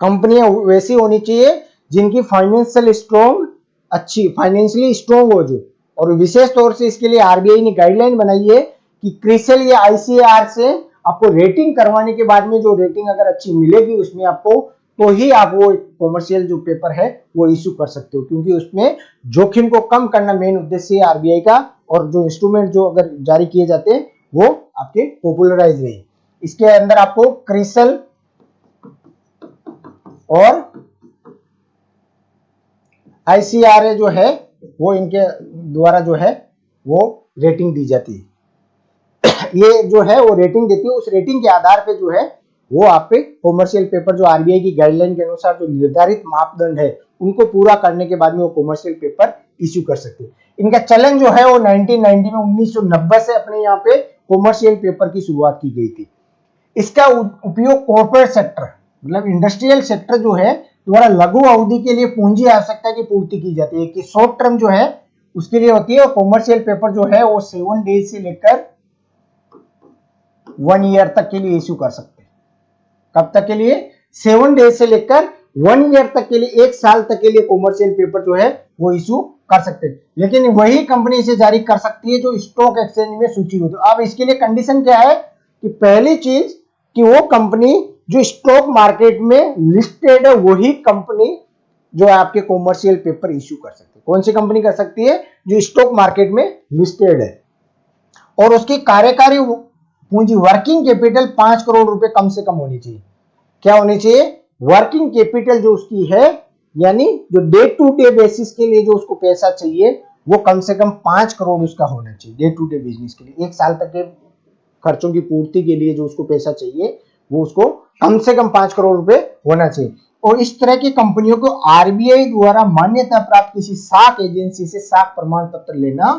कंपनियां वैसी होनी चाहिए जिनकी फाइनेंशियल स्ट्रॉन्ग, अच्छी फाइनेंशियली स्ट्रॉन्ग हो जो, और विशेष तौर से इसके लिए आरबीआई ने गाइडलाइन बनाई है कि क्रिसिल या आईसीएआर से आपको रेटिंग करवाने के बाद में जो रेटिंग अगर अच्छी मिलेगी उसमें आपको, तो ही आप वो कॉमर्शियल जो पेपर है वो इश्यू कर सकते हो, क्योंकि उसमें जोखिम को कम करना मेन उद्देश्य है आरबीआई का, और जो इंस्ट्रूमेंट जो अगर जारी किए जाते हैं वो आपके पॉपुलराइज रहे। इसके अंदर आपको क्रिसिल और आईसीआरए जो है वो इनके द्वारा जो है वो रेटिंग दी जाती है। ये जो है वो रेटिंग देती है, उस रेटिंग के आधार पे जो है वो आप पे कॉमर्शियल पेपर जो आरबीआई की गाइडलाइन के अनुसार जो निर्धारित मापदंड है उनको पूरा करने के बाद में वो कॉमर्शियल पेपर इश्यू कर सकते हैं। इनका चलन जो है वो 1990 में 1990 से अपने यहाँ पे कॉमर्शियल पेपर की शुरुआत की गई थी। इसका उपयोग कॉर्पोरेट सेक्टर मतलब इंडस्ट्रियल सेक्टर जो है द्वारा लघु अवधि के लिए पूंजी आवश्यकता की पूर्ति की जाती है, कि शॉर्ट टर्म जो है उसके लिए होती है, और कॉमर्शियल पेपर जो है वो 7 डेज से लेकर 1 ईयर तक के लिए इश्यू कर सकते हैं। कब तक के लिए? 7 डेज से लेकर 1 ईयर तक के लिए, 1 साल तक के लिए कॉमर्शियल पेपर जो है वो इश्यू कर सकते हैं, लेकिन वही कंपनी इसे जारी कर सकती है जो स्टॉक एक्सचेंज में सूचीबद्ध। अब इसके लिए कंडीशन क्या है कि पहली चीज कि वो कंपनी जो स्टॉक मार्केट में लिस्टेड है वही कंपनी जो आपके कॉमर्शियल पेपर इश्यू कर सकती है। कौन सी कंपनी कर सकती है? जो स्टॉक मार्केट में लिस्टेड है, और उसकी कार्यकारी पूंजी वर्किंग कैपिटल 5 करोड़ रुपए कम से कम होनी चाहिए। क्या होनी चाहिए? वर्किंग कैपिटल जो उसकी है, यानी जो डे टू डे बेसिस के लिए जो उसको पैसा चाहिए वो कम से कम 5 करोड़ उसका होना चाहिए डे टू डे बिजनेस के लिए। 1 साल तक के खर्चों की पूर्ति के लिए जो उसको पैसा चाहिए वो उसको कम से कम 5 करोड़ रुपए होना चाहिए। और इस तरह की कंपनियों को आरबीआई द्वारा मान्यता प्राप्त किसी साख एजेंसी से साख प्रमाण पत्र लेना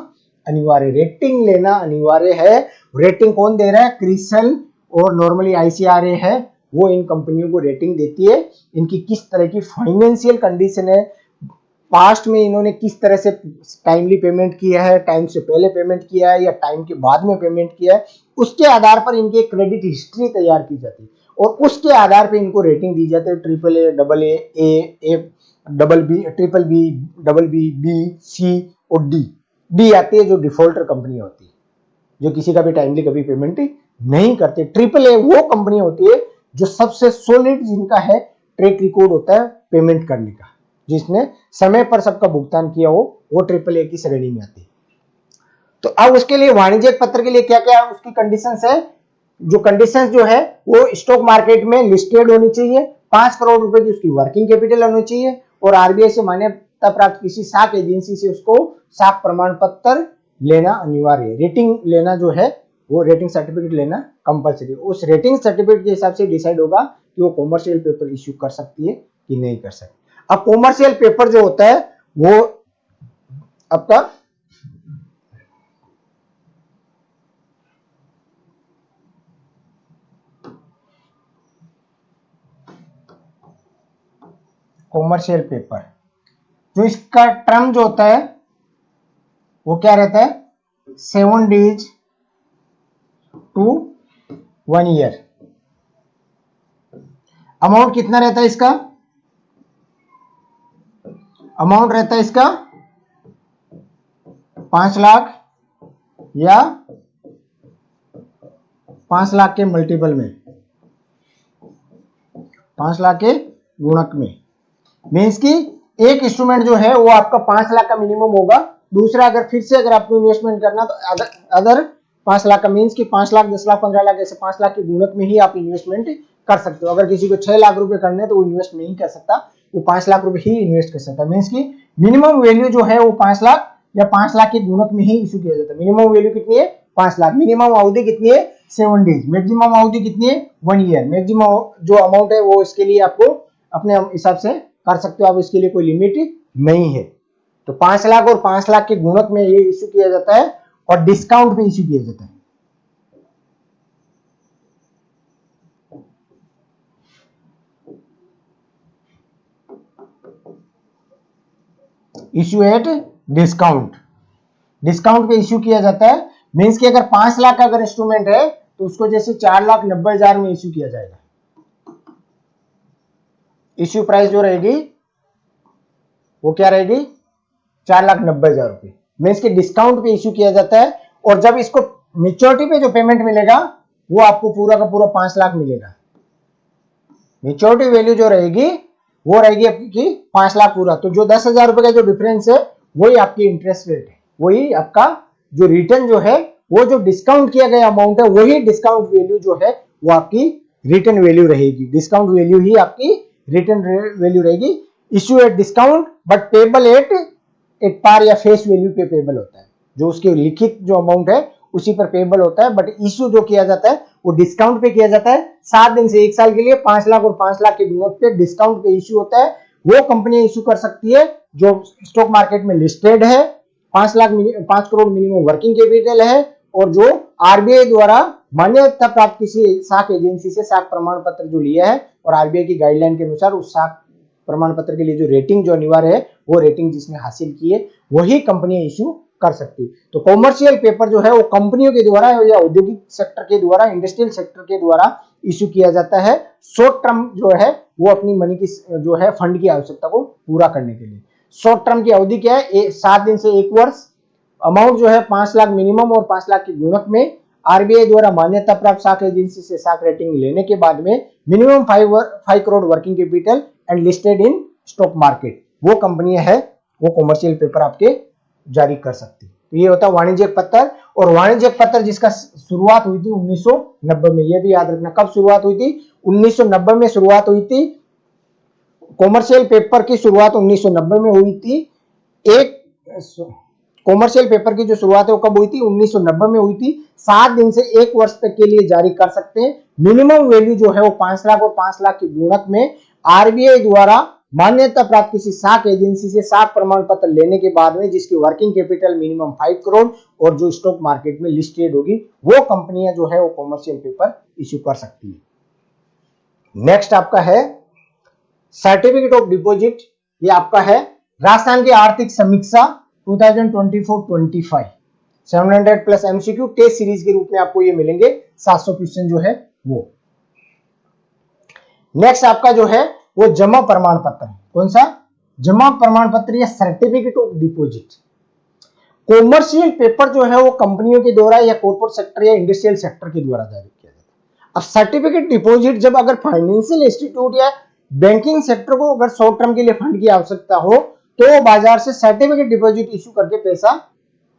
अनिवार्य, रेटिंग लेना अनिवार्य है। रेटिंग कौन दे रहा है? क्रिसिल और नॉर्मली आईसीआरए है, वो इन कंपनियों को रेटिंग देती है। इनकी किस तरह की फाइनेंशियल कंडीशन है, पास्ट में इन्होंने किस तरह से टाइमली पेमेंट किया है, टाइम से पहले पेमेंट किया है या टाइम के बाद में पेमेंट किया है, उसके आधार पर इनकी क्रेडिट हिस्ट्री तैयार की जाती है, और उसके आधार पर इनको रेटिंग दी जाती है। Triple A, double A, double B, triple B, double B, B, C और डी। डी आती है जो डिफॉल्टर कंपनी होती है, जो किसी का भी टाइमली कभी पेमेंट नहीं करते। ट्रिपल ए वो कंपनी होती है जो सबसे सॉलिड, जिनका है ट्रैक रिकॉर्ड होता है पेमेंट करने का, जिसने समय पर सबका भुगतान किया हो, वो ट्रिपल ए की श्रेणी में आती है। तो अब उसके लिए वाणिज्यिक पत्र के लिए क्या क्या उसकी कंडीशंस है? जो कंडीशंस जो है वो स्टॉक मार्केट में लिस्टेड होनी चाहिए, 5 करोड़ रुपए की उसकी वर्किंग कैपिटल होनी चाहिए, और आरबीआई से मान्यता प्राप्त किसी साख एजेंसी से उसको साख प्रमाण पत्र लेना अनिवार्य है। रेटिंग लेना जो है वो रेटिंग सर्टिफिकेट लेना कंपलसरी। उस रेटिंग सर्टिफिकेट के हिसाब से डिसाइड होगा कि वो कॉमर्शियल पेपर इश्यू कर सकती है कि नहीं कर सकते। अब कॉमर्शियल पेपर जो होता है वो आपका कॉमर्शियल पेपर जो इसका टर्म जो होता है वो क्या रहता है, 7 days to 1 year। अमाउंट कितना रहता है इसका, अमाउंट रहता है इसका 5 लाख या 5 लाख के मल्टीपल में, 5 लाख के गुणक में। मीन्स की एक इंस्ट्रूमेंट जो है वो आपका 5 लाख का मिनिमम होगा, दूसरा अगर फिर से अगर आपको इन्वेस्टमेंट करना तो अदर 5 लाख का, मीन्स की 5 लाख 10 लाख 15 लाख ऐसे 5 लाख के गुणक में ही आप इन्वेस्टमेंट कर सकते हो। अगर किसी को 6 लाख रुपए करने तो वो इन्वेस्ट नहीं कर सकता, वो 5 लाख रुपए ही इन्वेस्ट कर सकता है। मीन्स की मिनिमम वैल्यू जो है वो 5 लाख या 5 लाख के गुणक में ही इशू किया जाता है। मिनिमम वैल्यू कितनी है, 5 लाख। मिनिमम अवधि कितनी है, 7 डेज। मैक्सिमम अवधि कितनी है, 1 ईयर। मैक्सिमम जो अमाउंट है वो इसके लिए आपको अपने हिसाब से कर सकते हो आप, इसके लिए कोई लिमिट नहीं है। तो 5 लाख और 5 लाख के गुणक में ये इश्यू किया जाता है और डिस्काउंट पे इश्यू किया जाता है। इश्यू एट डिस्काउंट, डिस्काउंट पे इश्यू किया जाता है। मींस कि अगर 5 लाख का अगर इंस्ट्रूमेंट है तो उसको जैसे 4,90,000 में इश्यू किया जाएगा। इश्यू प्राइस जो रहेगी वो क्या रहेगी, 4,90,000 रुपए। मीन्स कि डिस्काउंट पे इश्यू किया जाता है और जब इसको मेच्योरिटी पे जो पेमेंट मिलेगा वो आपको पूरा का पूरा 5 लाख मिलेगा। मेच्योरिटी वैल्यू जो रहेगी वो रहेगी आपकी 5 लाख पूरा। तो जो 10,000 रुपए का जो डिफरेंस है वही आपकी इंटरेस्ट रेट है, वही आपका जो रिटर्न जो है, वो जो डिस्काउंट किया गया अमाउंट है वही डिस्काउंट वैल्यू जो है वो आपकी रिटर्न वैल्यू रहेगी। डिस्काउंट वैल्यू ही आपकी रिटर्न वैल्यू रहेगी। Issue at discount but payable at par या फेस वैल्यू पे पेबल होता है। जो उसके लिखित जो अमाउंट है उसी पर पेबल होता है, बट इश्यू जो किया जाता है वो डिस्काउंट पे किया जाता है। 7 दिन से 1 साल के लिए 5 लाख और 5 लाख के गुणक पे डिस्काउंट पे इश्यू होता है। वो कंपनी इश्यू कर सकती है जो स्टॉक मार्केट में लिस्टेड है, 5 करोड़ मिनिमम वर्किंग कैपिटल है और जो आरबीआई द्वारा मान्यता प्राप्त किसी साख एजेंसी से साख प्रमाण पत्र जो लिया है और आरबीआई की गाइडलाइन के अनुसार उस साख प्रमाण पत्र के लिए जो रेटिंग जो अनिवार्य है वो रेटिंग जिसने हासिल की है वही कंपनियां इश्यू कर सकती। तो कॉमर्शियल पेपर जो है वो कंपनियों के द्वारा या औद्योगिक सेक्टर के द्वारा, इंडस्ट्रियल सेक्टर के द्वारा इश्यू किया जाता है शॉर्ट टर्म जो है वो अपनी मनी की जो है फंड की आवश्यकता को पूरा करने के लिए। शॉर्ट टर्म की अवधि क्या है, 7 दिन से 1 वर्ष। अमाउंट जो है 5 लाख मिनिमम और 5 लाख के गुणक में। आरबीआई द्वारा मान्यता प्राप्त साख एजेंसी से साख रेटिंग लेने के बाद में minimum 5 crore working capital and listed in stock market, वो कंपनियां है वो कॉमर्शियल पेपर आपके जारी कर सकती। तो ये होता है वाणिज्यिक पत्र। और वाणिज्यिक पत्र जिसका शुरुआत हुई थी 1990 में, ये भी याद रखना कब शुरुआत हुई थी, 1990 में शुरुआत हुई थी। कॉमर्शियल पेपर की शुरुआत 1990 में हुई थी। एक कॉमर्शियल पेपर की जो शुरुआत है वो कब हुई थी, 1990 में हुई थी। 7 दिन से 1 वर्ष तक के लिए जारी कर सकते हैं। मिनिमम वैल्यू जो है वो 5 लाख और 5 लाख के गुणक में आरबीआई द्वारा मान्यता प्राप्त किसी साख एजेंसी से साख प्रमाण पत्र लेने के बाद में जिसकी वर्किंग कैपिटल मिनिमम 5 करोड़ और जो स्टॉक मार्केट में लिस्टेड होगी वो कंपनियां जो है वो कॉमर्शियल पेपर इश्यू कर सकती है। नेक्स्ट आपका है सर्टिफिकेट ऑफ डिपॉजिट। ये आपका है राजस्थान की आर्थिक समीक्षा 2024-25 700 प्लस एमसीक्यू टेस्ट सीरीज के रूप में आपको ये मिलेंगे, 700 क्वेश्चन जो है वो। नेक्स्ट आपका जो है वो जमा प्रमाण पत्र। कौन सा, जमा प्रमाण पत्र या certificate of deposit. Commercial paper जो है वो कंपनियों के द्वारा या कॉर्पोरेट सेक्टर या इंडस्ट्रियल सेक्टर के द्वारा जारी किया जाता है। अब सर्टिफिकेट डिपॉजिट जब अगर फाइनेंशियल इंस्टीट्यूट या बैंकिंग सेक्टर को अगर शॉर्ट टर्म के लिए फंड की आवश्यकता हो तो वो बाजार से सर्टिफिकेट डिपॉजिट इश्यू करके पैसा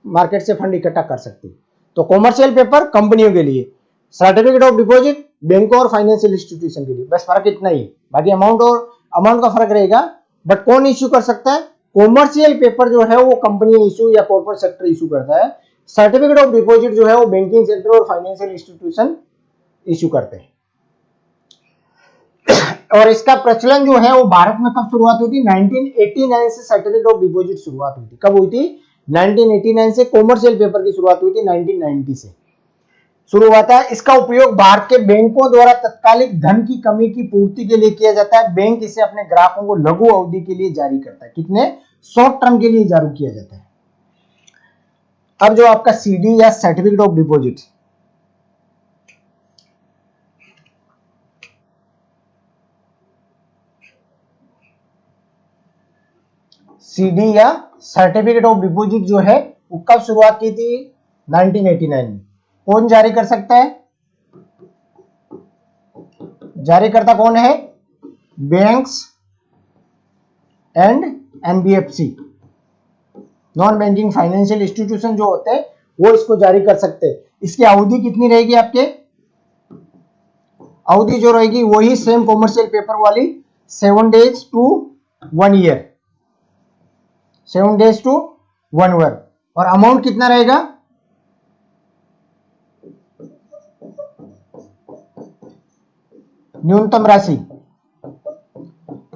मार्केट से फंड इकट्ठा कर सकती है। तो कॉमर्शियल पेपर कंपनियों के लिए, सर्टिफिकेट ऑफ डिपॉजिट बैंकों और फाइनेंशियल इंस्टीट्यूशन के लिए, बस फर्क इतना ही। बाकी अमाउंट का फर्क रहेगा, बट कौन इश्यू कर सकता है, कॉमर्शियल पेपर जो है वो कंपनी इश्यू या कॉर्पोरेट सेक्टर इश्यू करता है। सर्टिफिकेट ऑफ डिपॉजिट जो है वो बैंकिंग सेक्टर और फाइनेंशियल इंस्टीट्यूशन इश्यू करते हैं। और इसका प्रचलन जो है वो भारत में कब शुरुआत हुई थी? 1989 से सर्टिफिकेट ऑफ डिपॉजिट शुरुआत हुई थी। कब हुई थी? 1989 से। कॉमर्शियल पेपर की शुरुआत हुई थी 1990 से शुरू हुआ था। इसका उपयोग भारत के बैंकों द्वारा तत्कालिक धन की कमी की पूर्ति के लिए किया जाता है। बैंक इसे अपने ग्राहकों को लघु अवधि के लिए जारी करता है। कितने? शॉर्ट टर्म के लिए जारी किया जाता है। अब जो आपका सीडी या सर्टिफिकेट ऑफ डिपॉजिट, सीडी या सर्टिफिकेट ऑफ डिपॉजिट जो है वो कब शुरुआत की थी? 1989 में। कौन जारी कर सकता है? जारीकर्ता कौन है? Banks and NBFC, non banking financial institution जो होते हैं वो इसको जारी कर सकते हैं। इसकी अवधि कितनी रहेगी? आपके अवधि जो रहेगी वही सेम कॉमर्शियल पेपर वाली 7 days to 1 year, 7 days to 1 year। और अमाउंट कितना रहेगा? न्यूनतम राशि,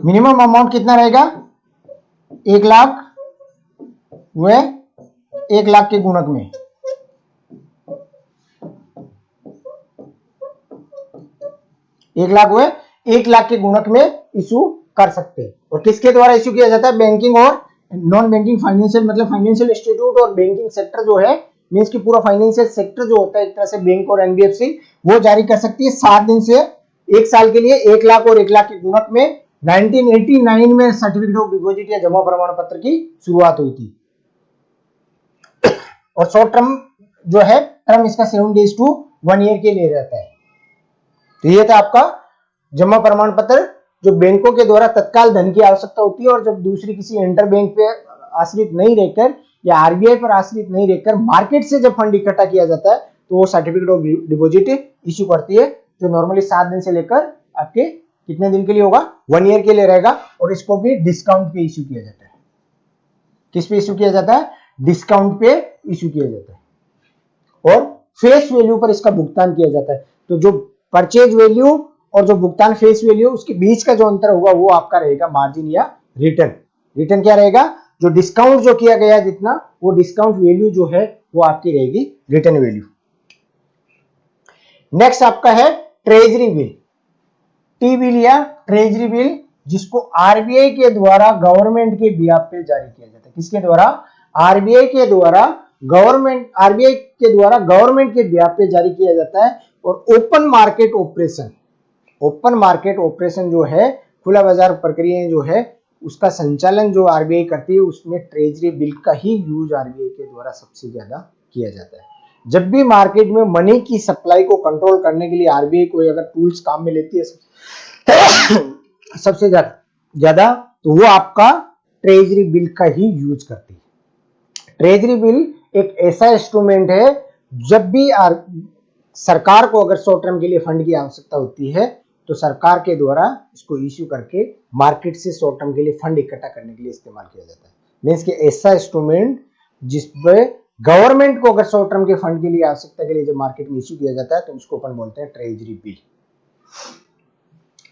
मिनिमम अमाउंट कितना रहेगा? 1 लाख व 1 लाख के गुणक में। 1 लाख व 1 लाख के गुणक में इशू कर सकते हैं। और किसके द्वारा इशू किया जाता है? बैंकिंग और नॉन बैंकिंग फाइनेंशियल, मतलब फाइनेंशियल इंस्टीट्यूट और बैंकिंग सेक्टर जो है, मींस की पूरा फाइनेंशियल सेक्टर जो होता है एक तरह से बैंक और एनबीएफसी, वो जारी कर सकती है 7 दिन से 1 साल के लिए 1 लाख और 1 लाख के गुणक में। 1989 में सर्टिफिकेट ऑफ डिपॉजिट या जमा प्रमाण पत्र की शुरुआत हुई थी। और शॉर्ट टर्म जो है टर्म इसका 7 days to 1 year के लिए रहता है। तो ये था आपका जमा प्रमाण पत्र, जो बैंकों के द्वारा तत्काल धन की आवश्यकता होती है और जब दूसरी किसी इंटर बैंक पे आश्रित नहीं रहकर या आरबीआई पर आश्रित नहीं रहकर मार्केट से जब फंड इकट्ठा किया जाता है तो वो सर्टिफिकेट ऑफ डिपॉजिट इश्यू करती है, जो नॉर्मली 7 दिन से लेकर आपके कितने दिन के लिए होगा? 1 year के लिए रहेगा। और इसको भी डिस्काउंट पे इश्यू किया जाता है। किस पे इश्यू किया जाता है? डिस्काउंट पे इश्यू किया जाता है और फेस वैल्यू पर इसका भुगतान किया जाता है। तो जो परचेज वैल्यू और जो भुगतान फेस वैल्यू, उसके बीच का जो अंतर होगा वो आपका रहेगा मार्जिन या रिटर्न। रिटर्न क्या रहेगा? जो डिस्काउंट जो किया गया जितना, वो डिस्काउंट वैल्यू जो है वो आपकी रहेगी रिटर्न वैल्यू। नेक्स्ट आपका है ट्रेजरी बिल। टी बिल या ट्रेजरी बिल, जिसको आरबीआई के द्वारा गवर्नमेंट के बिहाफ पे जारी किया जाता है। किसके द्वारा? आरबीआई के द्वारा गवर्नमेंट के बिहाफ पे जारी किया जाता है। और ओपन मार्केट ऑपरेशन जो है, खुला बाजार प्रक्रिया जो है, उसका संचालन जो आरबीआई करती है, उसमें ट्रेजरी बिल का ही यूज आरबीआई के द्वारा सबसे ज्यादा किया जाता है। जब भी मार्केट में मनी की सप्लाई को कंट्रोल करने के लिए आरबीआई कोई अगर टूल्स काम में लेती है सबसे ज्यादा, तो वो आपका ट्रेजरी बिल का ही यूज करती है। ट्रेजरी बिल एक ऐसा इंस्ट्रूमेंट है, जब भी सरकार को अगर शॉर्ट टर्म के लिए फंड की आवश्यकता होती है तो सरकार के द्वारा इसको इश्यू करके मार्केट से शॉर्ट टर्म के लिए फंड इकट्ठा करने के लिए इस्तेमाल किया जाता है। मींस कि ऐसा इंस्ट्रूमेंट जिसपे गवर्नमेंट को अगर शॉर्ट टर्म के फंड के लिए आवश्यकता के लिए जब मार्केट में इश्यू किया जाता है तो उसको अपन बोलते हैं ट्रेजरी बिल।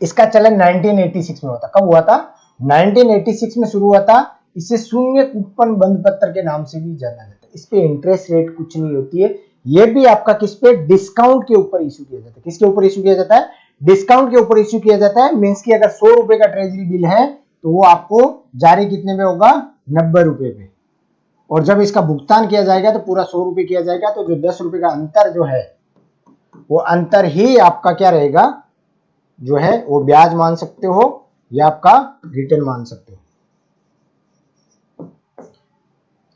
इसका चलन 1986 में होता। कब हुआ था? 1986 में शुरू हुआ था। इसे शून्य कूपन बंद पत्र के नाम से भी जाना जाता है। इस पे इंटरेस्ट रेट कुछ नहीं होती है। ये भी आपका किस पे? डिस्काउंट के ऊपर इश्यू किया जाता है। किसके ऊपर इश्यू किया जाता है? डिस्काउंट के ऊपर इश्यू किया जाता है। मींस की अगर 100 रुपए का ट्रेजरी बिल है तो वो आपको जारी कितने में होगा? 90 रुपए पे। और जब इसका भुगतान किया जाएगा तो पूरा 100 रुपए किया जाएगा। तो जो 10 रुपए का अंतर जो है, वो अंतर ही आपका क्या रहेगा, जो है वो ब्याज मान सकते हो या आपका रिटर्न मान सकते हो।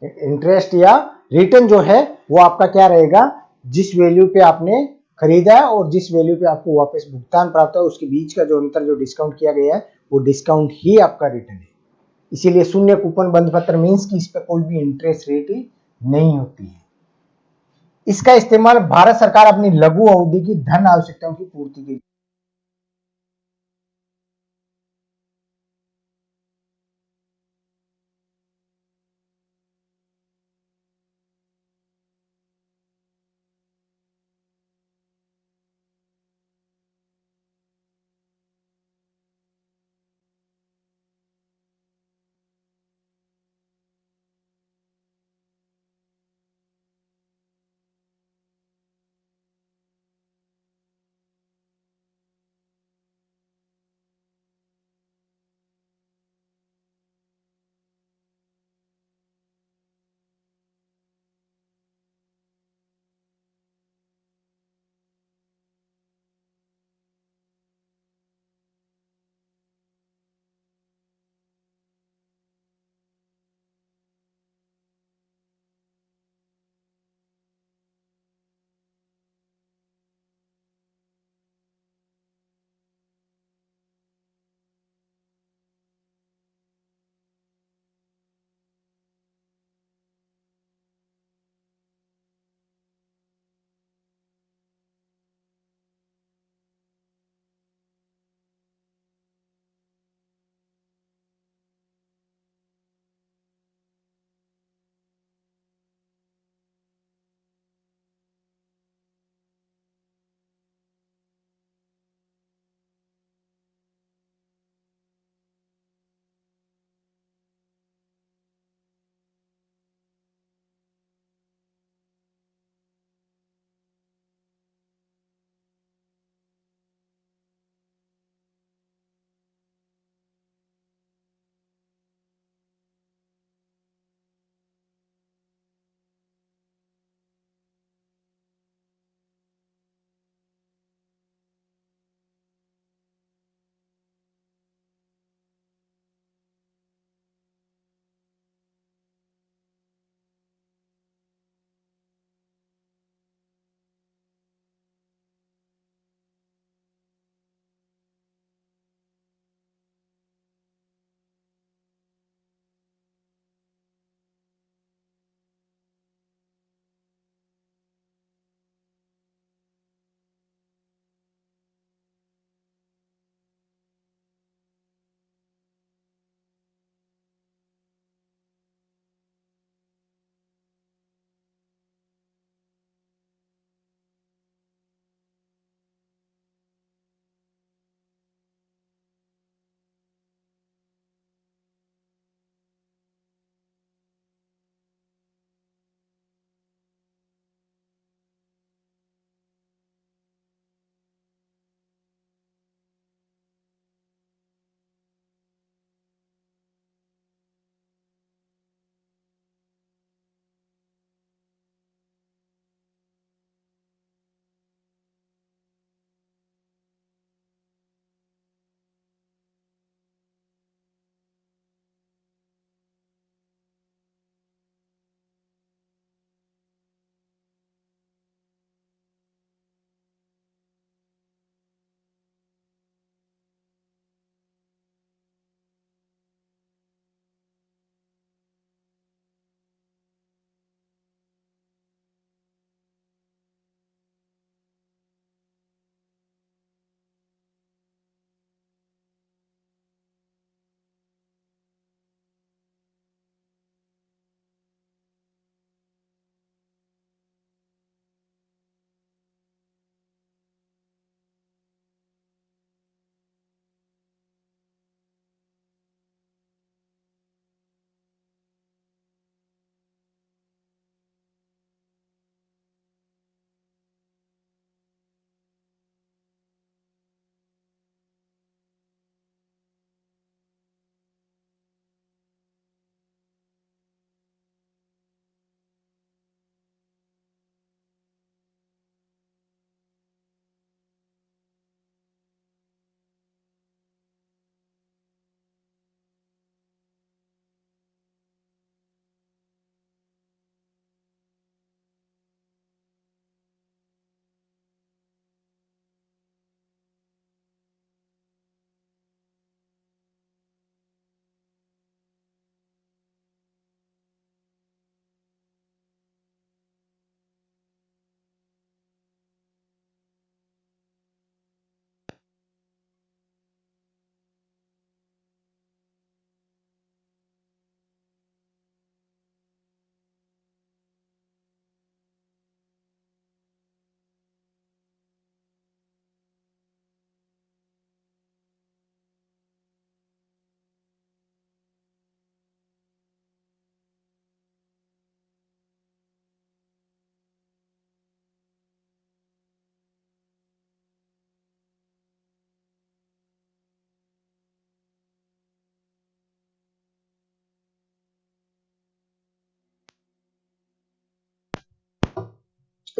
इंटरेस्ट या रिटर्न जो है वो आपका क्या रहेगा? जिस वैल्यू पे आपने खरीदा है और जिस वैल्यू पे आपको वापस भुगतान प्राप्त है, उसके बीच का जो अंतर जो डिस्काउंट किया गया है, वो डिस्काउंट ही आपका रिटर्न है। इसीलिए शून्य कूपन बंद पत्र मींस कि इस पे कोई भी इंटरेस्ट रेट नहीं होती है। इसका इस्तेमाल भारत सरकार अपनी लघु अवधि की धन आवश्यकताओं की पूर्ति के लिए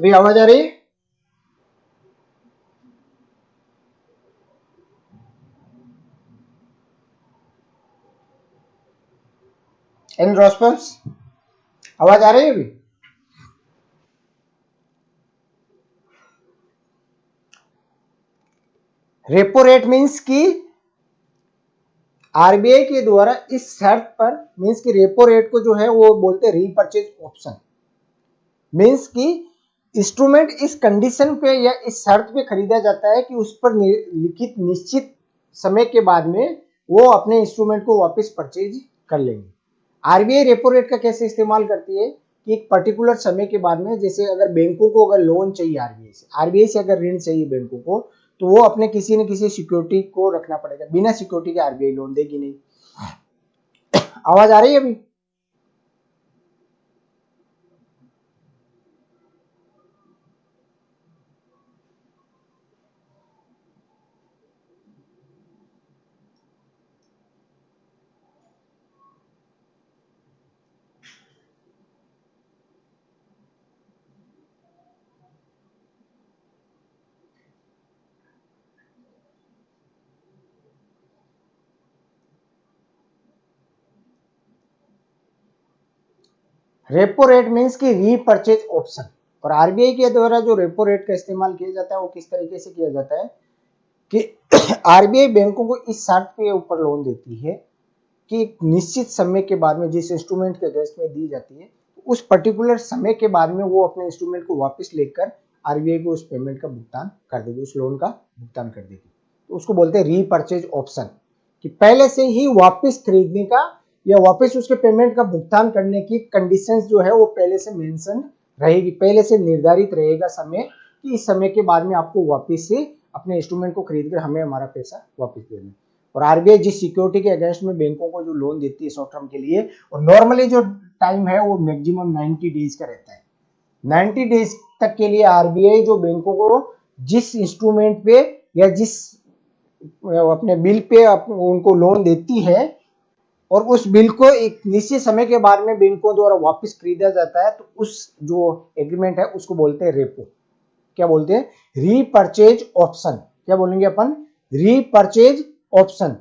अभी आवाज आ रही है? इन रेस्पॉन्स आवाज आ रही है अभी? रेपो रेट मीन्स की आरबीआई के द्वारा इस शर्त पर, मीन्स की रेपो रेट को जो है वो बोलते हैं रीपर्चेज ऑप्शन। मीन्स की इंस्ट्रूमेंट इस कंडीशन पे या इस शर्त पे खरीदा जाता है कि उस पर लिखित निश्चित समय के बाद में वो अपने इंस्ट्रूमेंट को वापस परचेज कर लेंगे। आरबीआई रेपो रेट का कैसे इस्तेमाल करती है कि एक पर्टिकुलर समय के बाद में, जैसे अगर बैंकों को अगर लोन चाहिए आरबीआई से अगर ऋण चाहिए बैंकों को, तो वो अपने किसी न किसी सिक्योरिटी को रखना पड़ेगा। बिना सिक्योरिटी के आरबीआई लोन देगी नहीं। आवाज आ रही है अभी? रेपो रेट मीन्स की रीपर्चेज ऑप्शन। और आरबीआई के द्वारा जो रेपो रेट का इस्तेमाल किया जाता है वो किस तरीके से किया जाता है कि आरबीआई बैंकों को इस शर्त के ऊपर लोन देती है कि एक निश्चित समय के बाद में जिस इंस्ट्रूमेंट के अगेंस्ट में दी जाती है, उस पर्टिकुलर समय के बाद में वो अपने इंस्ट्रूमेंट को वापस लेकर आरबीआई को उस पेमेंट का भुगतान कर देगी, उस लोन का भुगतान कर देगी। तो उसको बोलते हैं रीपर्चेज ऑप्शन, कि पहले से ही वापस खरीदने का या वापस उसके पेमेंट का भुगतान करने की कंडीशंस जो है वो पहले से मेंशन रहेगी, पहले से निर्धारित रहेगा समय, कि इस समय के बाद में आपको वापस से अपने इंस्ट्रूमेंट को खरीद कर हमें हमारा पैसा वापस देना। और आरबीआई जिस सिक्योरिटी के अगेंस्ट में बैंकों को जो लोन देती है शॉर्ट टर्म के लिए, और नॉर्मली जो टाइम है वो मैक्सिमम 90 डेज का रहता है। 90 डेज तक के लिए आरबीआई जो बैंकों को जिस इंस्ट्रूमेंट पे या जिस अपने बिल पे उनको लोन देती है और उस बिल को एक निश्चित समय के बाद में बैंकों द्वारा वापस खरीदा जाता है, तो उस जो एग्रीमेंट है उसको बोलते हैं रेपो। क्या बोलते हैं? Repurchase option. क्या बोलेंगे अपन? Repurchase option.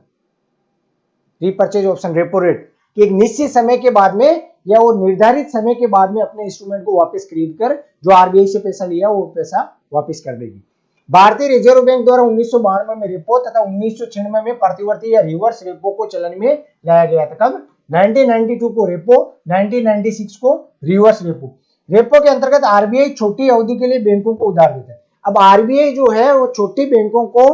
Repurchase option, repo rate कि एक निश्चित समय के बाद में या वो निर्धारित समय के बाद में अपने इंस्ट्रूमेंट को वापस खरीद कर जो आरबीआई से पैसा लिया वो पैसा वापस कर देगी। भारतीय रिजर्व बैंक द्वारा 1992 में रेपो तथा 1996 में प्रतिवर्ती या रिवर्स रेपो को चलन में लाया गया था। कब? 1992 को रेपो, 1996 को रिवर्स रेपो। रेपो के अंतर्गत आरबीआई छोटी अवधि के लिए बैंकों को उधार देता है। अब आरबीआई जो है वो छोटी बैंकों को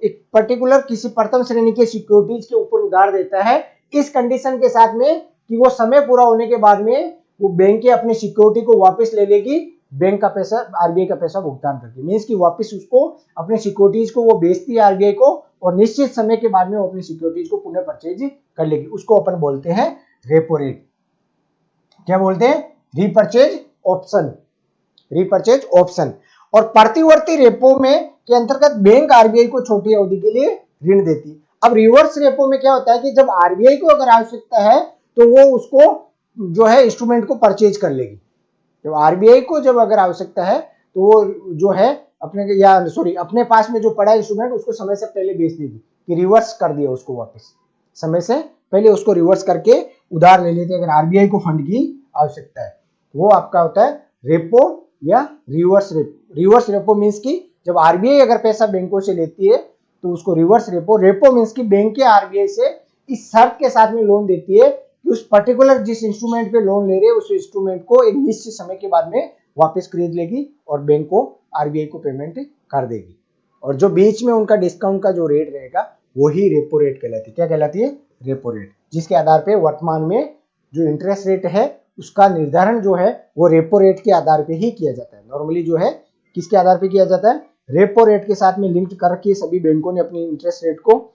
एक पर्टिकुलर किसी प्रथम श्रेणी के सिक्योरिटीज के ऊपर उधार देता है, इस कंडीशन के साथ में कि वो समय पूरा होने के बाद में वो बैंक के अपने सिक्योरिटी को वापस ले लेगी, बैंक का पैसा आरबीआई का पैसा भुगतान करती है। मींस कि वापस उसको अपने सिक्योरिटीज को वो बेचती है आरबीआई को, और निश्चित समय के बाद में वो अपनी सिक्योरिटीज को पुनः परचेज कर लेगी। उसको अपन बोलते हैं रेपो रेट। क्या बोलते हैं? Repurchase option. Repurchase option. और प्रतिवर्ती रेपो में के अंतर्गत बैंक आरबीआई को छोटी अवधि के लिए ऋण देती है। अब रिवर्स रेपो में क्या होता है कि जब आरबीआई को अगर आवश्यकता है तो वो उसको जो है इंस्ट्रूमेंट को परचेज कर लेगी। जब आरबीआई को जब अगर आवश्यकता है तो वो जो है अपने पास में जो पड़ा इंस्ट्रूमेंट उसको समय से पहले बेच देगी, कि रिवर्स कर दिया उसको वापस, समय से पहले उसको रिवर्स करके उधार ले लेते अगर आरबीआई को फंड की आवश्यकता है। वो आपका होता है रेपो या reverse repo. Reverse repo means की जब आरबीआई अगर पैसा बैंकों से लेती है तो उसको रिवर्स रेपो। रेपो मीन्स की बैंक के आरबीआई से इस शर्त के साथ में लोन देती है कि उस पर्टिकुलर जिस इंस्ट्रूमेंट पे लोन ले रहे हैं उस इंस्ट्रूमेंट को एक निश्चित समय के बाद में वापस खरीद लेगी और बैंक को आरबीआई को पेमेंट कर देगी। और जो बीच में उनका डिस्काउंट का जो रेट रहेगा वही रेपो रेट कहलाती है। क्या कहलाती है? रेपो रेट, जिसके आधार पे वर्तमान में जो इंटरेस्ट रेट है उसका निर्धारण जो है वो रेपो रेट के आधार पे ही किया जाता है। नॉर्मली जो है किसके आधार पे किया जाता है? रेपो रेट के साथ में लिंक करके सभी बैंकों ने अपनी इंटरेस्ट रेट को,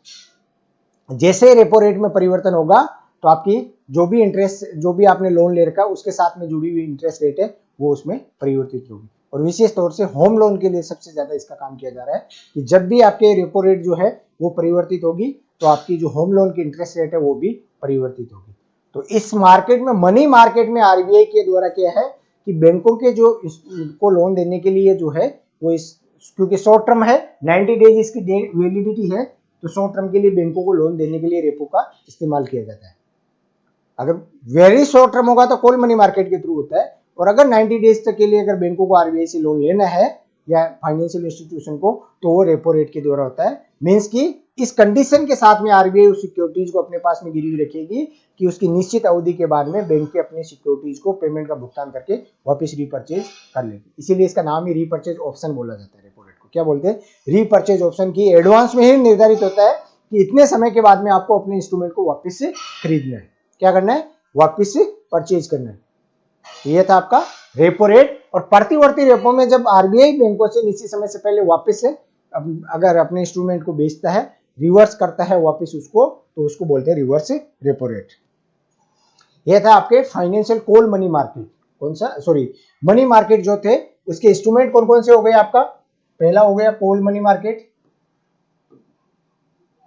जैसे रेपो रेट में परिवर्तन होगा तो आपकी जो भी आपने लोन ले रखा उसके साथ में जुड़ी हुई इंटरेस्ट रेट है वो उसमें परिवर्तित होगी। और विशेष तौर से होम लोन के लिए सबसे ज्यादा इसका काम किया जा रहा है कि जब भी आपके रेपो रेट जो है वो परिवर्तित होगी तो आपकी जो होम लोन की इंटरेस्ट रेट है वो भी परिवर्तित होगी। तो इस मार्केट में, मनी मार्केट में आरबीआई के द्वारा क्या है कि बैंकों के जो को लोन देने के लिए जो है वो क्योंकि शॉर्ट टर्म है, 90 डेज इसकी वैलिडिटी है, तो शॉर्ट टर्म के लिए बैंकों को लोन देने के लिए रेपो का इस्तेमाल किया जाता है। अगर वेरी शॉर्ट टर्म होगा तो कॉल मनी मार्केट के थ्रू होता है, और अगर 90 डेज तक के लिए अगर बैंकों को आरबीआई से लोन लेना है या फाइनेंशियल इंस्टीट्यूशन को, तो वो रेपो रेट के द्वारा होता है। मींस कि इस कंडीशन के साथ में आरबीआई उस सिक्योरिटीज को अपने पास में गिरवी रखेगी कि उसकी निश्चित अवधि के बाद में बैंक के अपने सिक्योरिटीज को पेमेंट का भुगतान करके वापस रीपर्चेज कर लेगी। इसीलिए इसका नाम ही रीपर्चेज ऑप्शन बोला जाता है। रेपो रेट को क्या बोलते हैं? Repurchase option. की एडवांस में ही निर्धारित होता है कि इतने समय के बाद में आपको अपने इंस्ट्रूमेंट को वापस से खरीदना है, क्या करना है? वापस से परचेज करना है। ये था आपका रेपो रेट। और प्रतिवर्ती रेपो में जब आरबीआई बैंकों से निश्चित समय से पहले वापस से अगर अपने इंस्ट्रूमेंट को बेचता है, रिवर्स करता है वापस उसको, तो उसको बोलते हैं रिवर्स रेपो रेट। ये था आपके फाइनेंशियल कॉल मनी मार्केट। कौन सा? सॉरी, मनी मार्केट जो थे उसके इंस्ट्रूमेंट कौन कौन से हो गए आपका? पहला हो गया कॉल मनी मार्केट,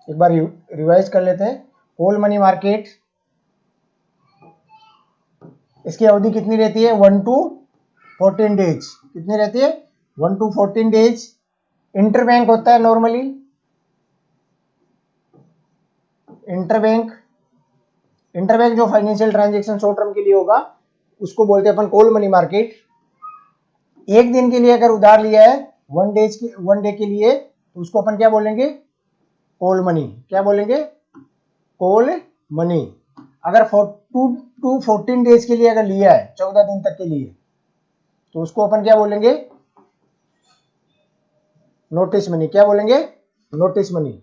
एक बार रिवाइज कर लेते हैं। कॉल मनी मार्केट, इसकी अवधि कितनी रहती है? 1 to 14 डेज। कितनी रहती है? 1 to 14 डेज। इंटरबैंक होता है नॉर्मली, इंटरबैंक जो फाइनेंशियल ट्रांजैक्शन शॉर्ट टर्म के लिए होगा उसको बोलते हैं अपन कॉल मनी मार्केट। एक दिन के लिए अगर उधार लिया है 1 डे के लिए, तो उसको अपन क्या बोलेंगे? Call money. क्या बोलेंगे? Call money. अगर 2 to 14 डेज के लिए अगर लिया है, 14 दिन तक के लिए, तो उसको अपन क्या बोलेंगे? Notice money. क्या बोलेंगे? Notice money.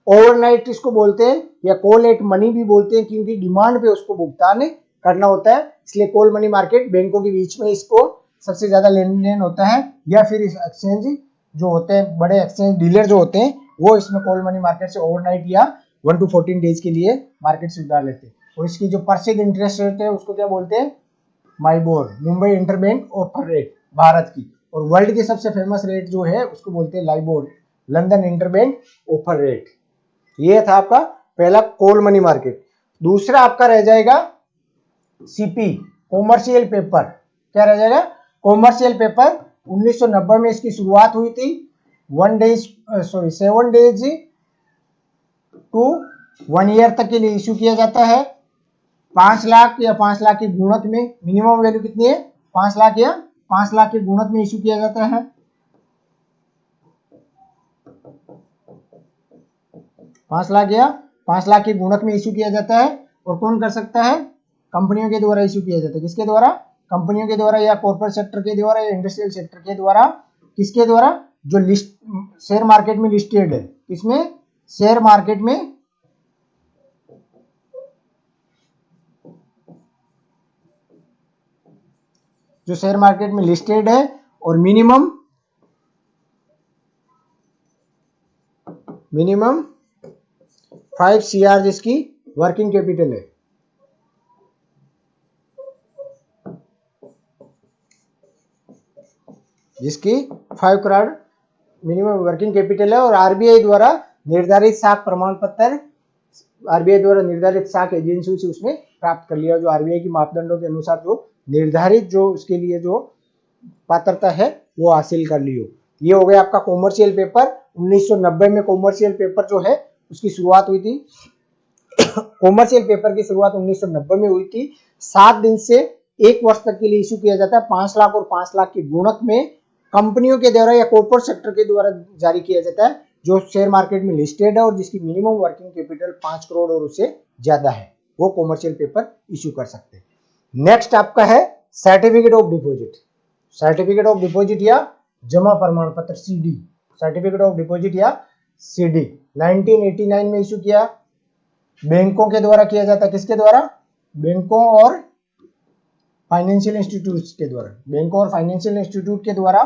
ओवरनाइट इसको बोलते हैं, या कॉल एट मनी भी बोलते हैं, क्योंकि डिमांड पे उसको भुगतान करना होता है, इसलिए कॉल मनी मार्केट बैंकों के बीच में इसको सबसे ज्यादा लेन देन होता है। या फिर इस एक्सचेंज जो होते हैं, बड़े एक्सचेंज डीलर जो होते हैं, वो इसमें कॉल मनी मार्केट से ओवरनाइट या 1 to 14 डेज के लिए मार्केट से उधार लेते हैं। और इसकी जो परचेज इंटरेस्ट रेट है उसको क्या बोलते हैं? MIBOR, Mumbai interbank offer rate, Bharat की। और वर्ल्ड की सबसे फेमस रेट जो है उसको बोलते हैं LIBOR, London interbank offer rate. ये था आपका पहला कॉल मनी मार्केट। दूसरा आपका रह जाएगा सीपी, कॉमर्शियल पेपर। क्या रह जाएगा? Commercial paper. 1990 में इसकी शुरुआत हुई थी। 7 डेज टू 1 ईयर तक के लिए इश्यू किया जाता है। 5 लाख या 5 लाख की गुणक में, मिनिमम वैल्यू कितनी है? 5 लाख या 5 लाख के गुणक में इश्यू किया जाता है। 5 लाख या 5 लाख के गुणक में इश्यू किया जाता है। और कौन कर सकता है? कंपनियों के द्वारा इश्यू किया जाता है। किसके द्वारा? कंपनियों के द्वारा, या कॉर्पोरेट सेक्टर के द्वारा, या इंडस्ट्रियल सेक्टर के द्वारा। किसके द्वारा? जो लिस्ट शेयर मार्केट में लिस्टेड है। किसमें? शेयर मार्केट में जो शेयर मार्केट में लिस्टेड है, और मिनिमम 5 CR जिसकी वर्किंग कैपिटल है। जिसकी 5 करोड़ मिनिमम वर्किंग कैपिटल है, और आरबीआई द्वारा निर्धारित साख प्रमाण पत्र, आरबीआई द्वारा निर्धारित साख एजेंसी से उसने प्राप्त कर लिया, जो आरबीआई की मापदंडों के अनुसार जो निर्धारित जो उसके लिए जो पात्रता है वो हासिल कर ली हो। ये हो गया आपका कॉमर्शियल पेपर। 1990 में कॉमर्शियल पेपर जो है उसकी शुरुआत हुई थी। कॉमर्शियल पेपर की शुरुआत 1990 में हुई थी। 7 दिन से 1 वर्ष तक के लिए इश्यू किया जाता है। 5 लाख और 5 लाख के गुणक में कंपनियों के द्वारा या कॉर्पोरेट सेक्टर के द्वारा जारी किया जाता है, जो शेयर मार्केट में लिस्टेड है और जिसकी मिनिमम वर्किंग कैपिटल 5 करोड़ और उससे ज्यादा है, वो कॉमर्शियल पेपर इश्यू कर सकते हैं। नेक्स्ट आपका है certificate of deposit. Certificate of deposit या जमा प्रमाण पत्र, सीडी। सर्टिफिकेट ऑफ डिपॉजिट या सीडी 1989 में इश्यू किया। बैंकों के द्वारा किया जाता है। किसके द्वारा? बैंकों और फाइनेंशियल इंस्टीट्यूट के द्वारा। बैंकों और फाइनेंशियल इंस्टीट्यूट के द्वारा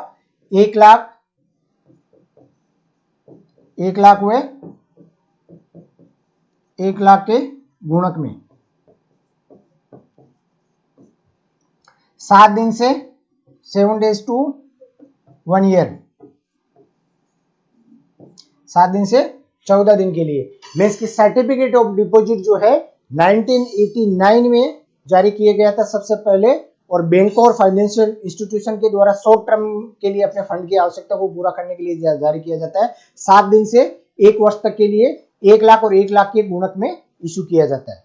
1 लाख हुए 1 लाख के गुणक में 7 दिन से 7 डेज टू 1 ईयर, 7 दिन से 14 दिन के लिए। मैं इसकी सर्टिफिकेट ऑफ डिपॉजिट जो है 1989 में जारी किया गया था सबसे पहले, और बैंकों और फाइनेंशियल इंस्टीट्यूशन के द्वारा शॉर्ट टर्म के लिए अपने फंड की आवश्यकता को पूरा करने के लिए जारी किया जाता है। 7 दिन से 1 वर्ष तक के लिए 1 लाख और 1 लाख के गुणक में इशू किया जाता है।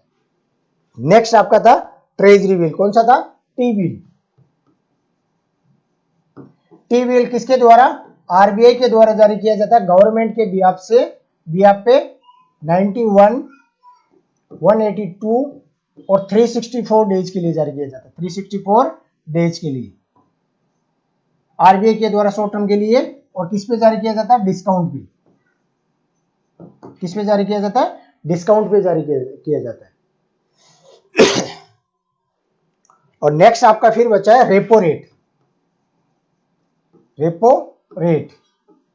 नेक्स्ट आपका था ट्रेजरी बिल। कौन सा था? T bill. टी बिल किसके द्वारा? आरबीआई के द्वारा जारी किया जाता है। गवर्नमेंट के बिहाफ पे 91, 182 और 364 डेज के लिए जारी किया जाता है। 364 डेज के लिए आरबीआई के द्वारा शॉर्ट टर्म के लिए। और किस पे जारी किया जाता है? डिस्काउंट पे। किस पे जारी किया जाता है? डिस्काउंट पे जारी किया जाता है। और नेक्स्ट आपका फिर बचा है रेपो रेट। रेपो रेट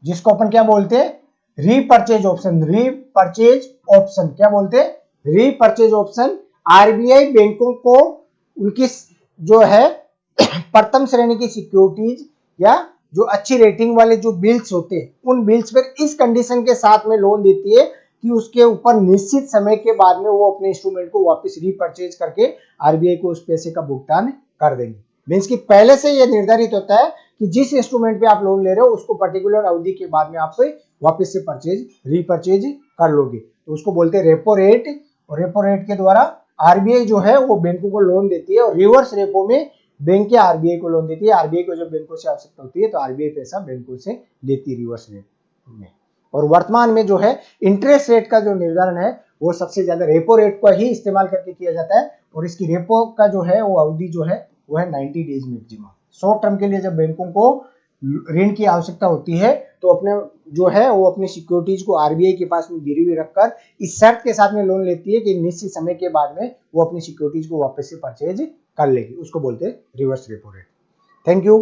जिसको अपन क्या बोलते हैं? Repurchase option. रीपर्चेज ऑप्शन क्या बोलते हैं? Repurchase option. आरबीआई बैंकों को उनकी जो है प्रथम श्रेणी की सिक्योरिटीज या जो अच्छी रेटिंग वाले जो बिल्स होते हैं, उन बिल्स पर इस कंडीशन के साथ में लोन देती है कि उसके ऊपर निश्चित समय के बाद में वो अपने इंस्ट्रूमेंट को वापस रीपर्चेज करके आरबीआई को उस पैसे का भुगतान कर देंगे। मीन्स कि पहले से यह निर्धारित होता है कि जिस इंस्ट्रूमेंट पे आप लोन ले रहे हो उसको पर्टिकुलर अवधि के बाद में आप वापस से रीपर्चेज कर लोगे, तो उसको बोलते हैं रेपो रेट। और रेपो रेट के द्वारा आरबीआई जो है वो बैंकों को लोन देती है, और रिवर्स रेपो में बैंक या आरबीआई को लोन देती है। आरबीआई को जब बैंकों से आवश्यकता होती है तो आरबीआई पैसा बैंकों से लेती है रिवर्स रेट में। और वर्तमान में जो है इंटरेस्ट रेट का जो निर्धारण है वो सबसे ज्यादा रेपो रेट को ही इस्तेमाल करके किया जाता है, और इसकी रेपो का जो है वो अवधि जो है वो है 90 डेज मैक्सिमम। शॉर्ट टर्म के लिए जब बैंकों को ऋण की आवश्यकता होती है तो अपने जो है वो अपनी सिक्योरिटीज को आरबीआई के पास में गिरवी रखकर इस शर्त के साथ में लोन लेती है कि निश्चित समय के बाद में वो अपनी सिक्योरिटीज को वापस से परचेज कर लेगी, उसको बोलते हैं reverse repo rate. Thank you.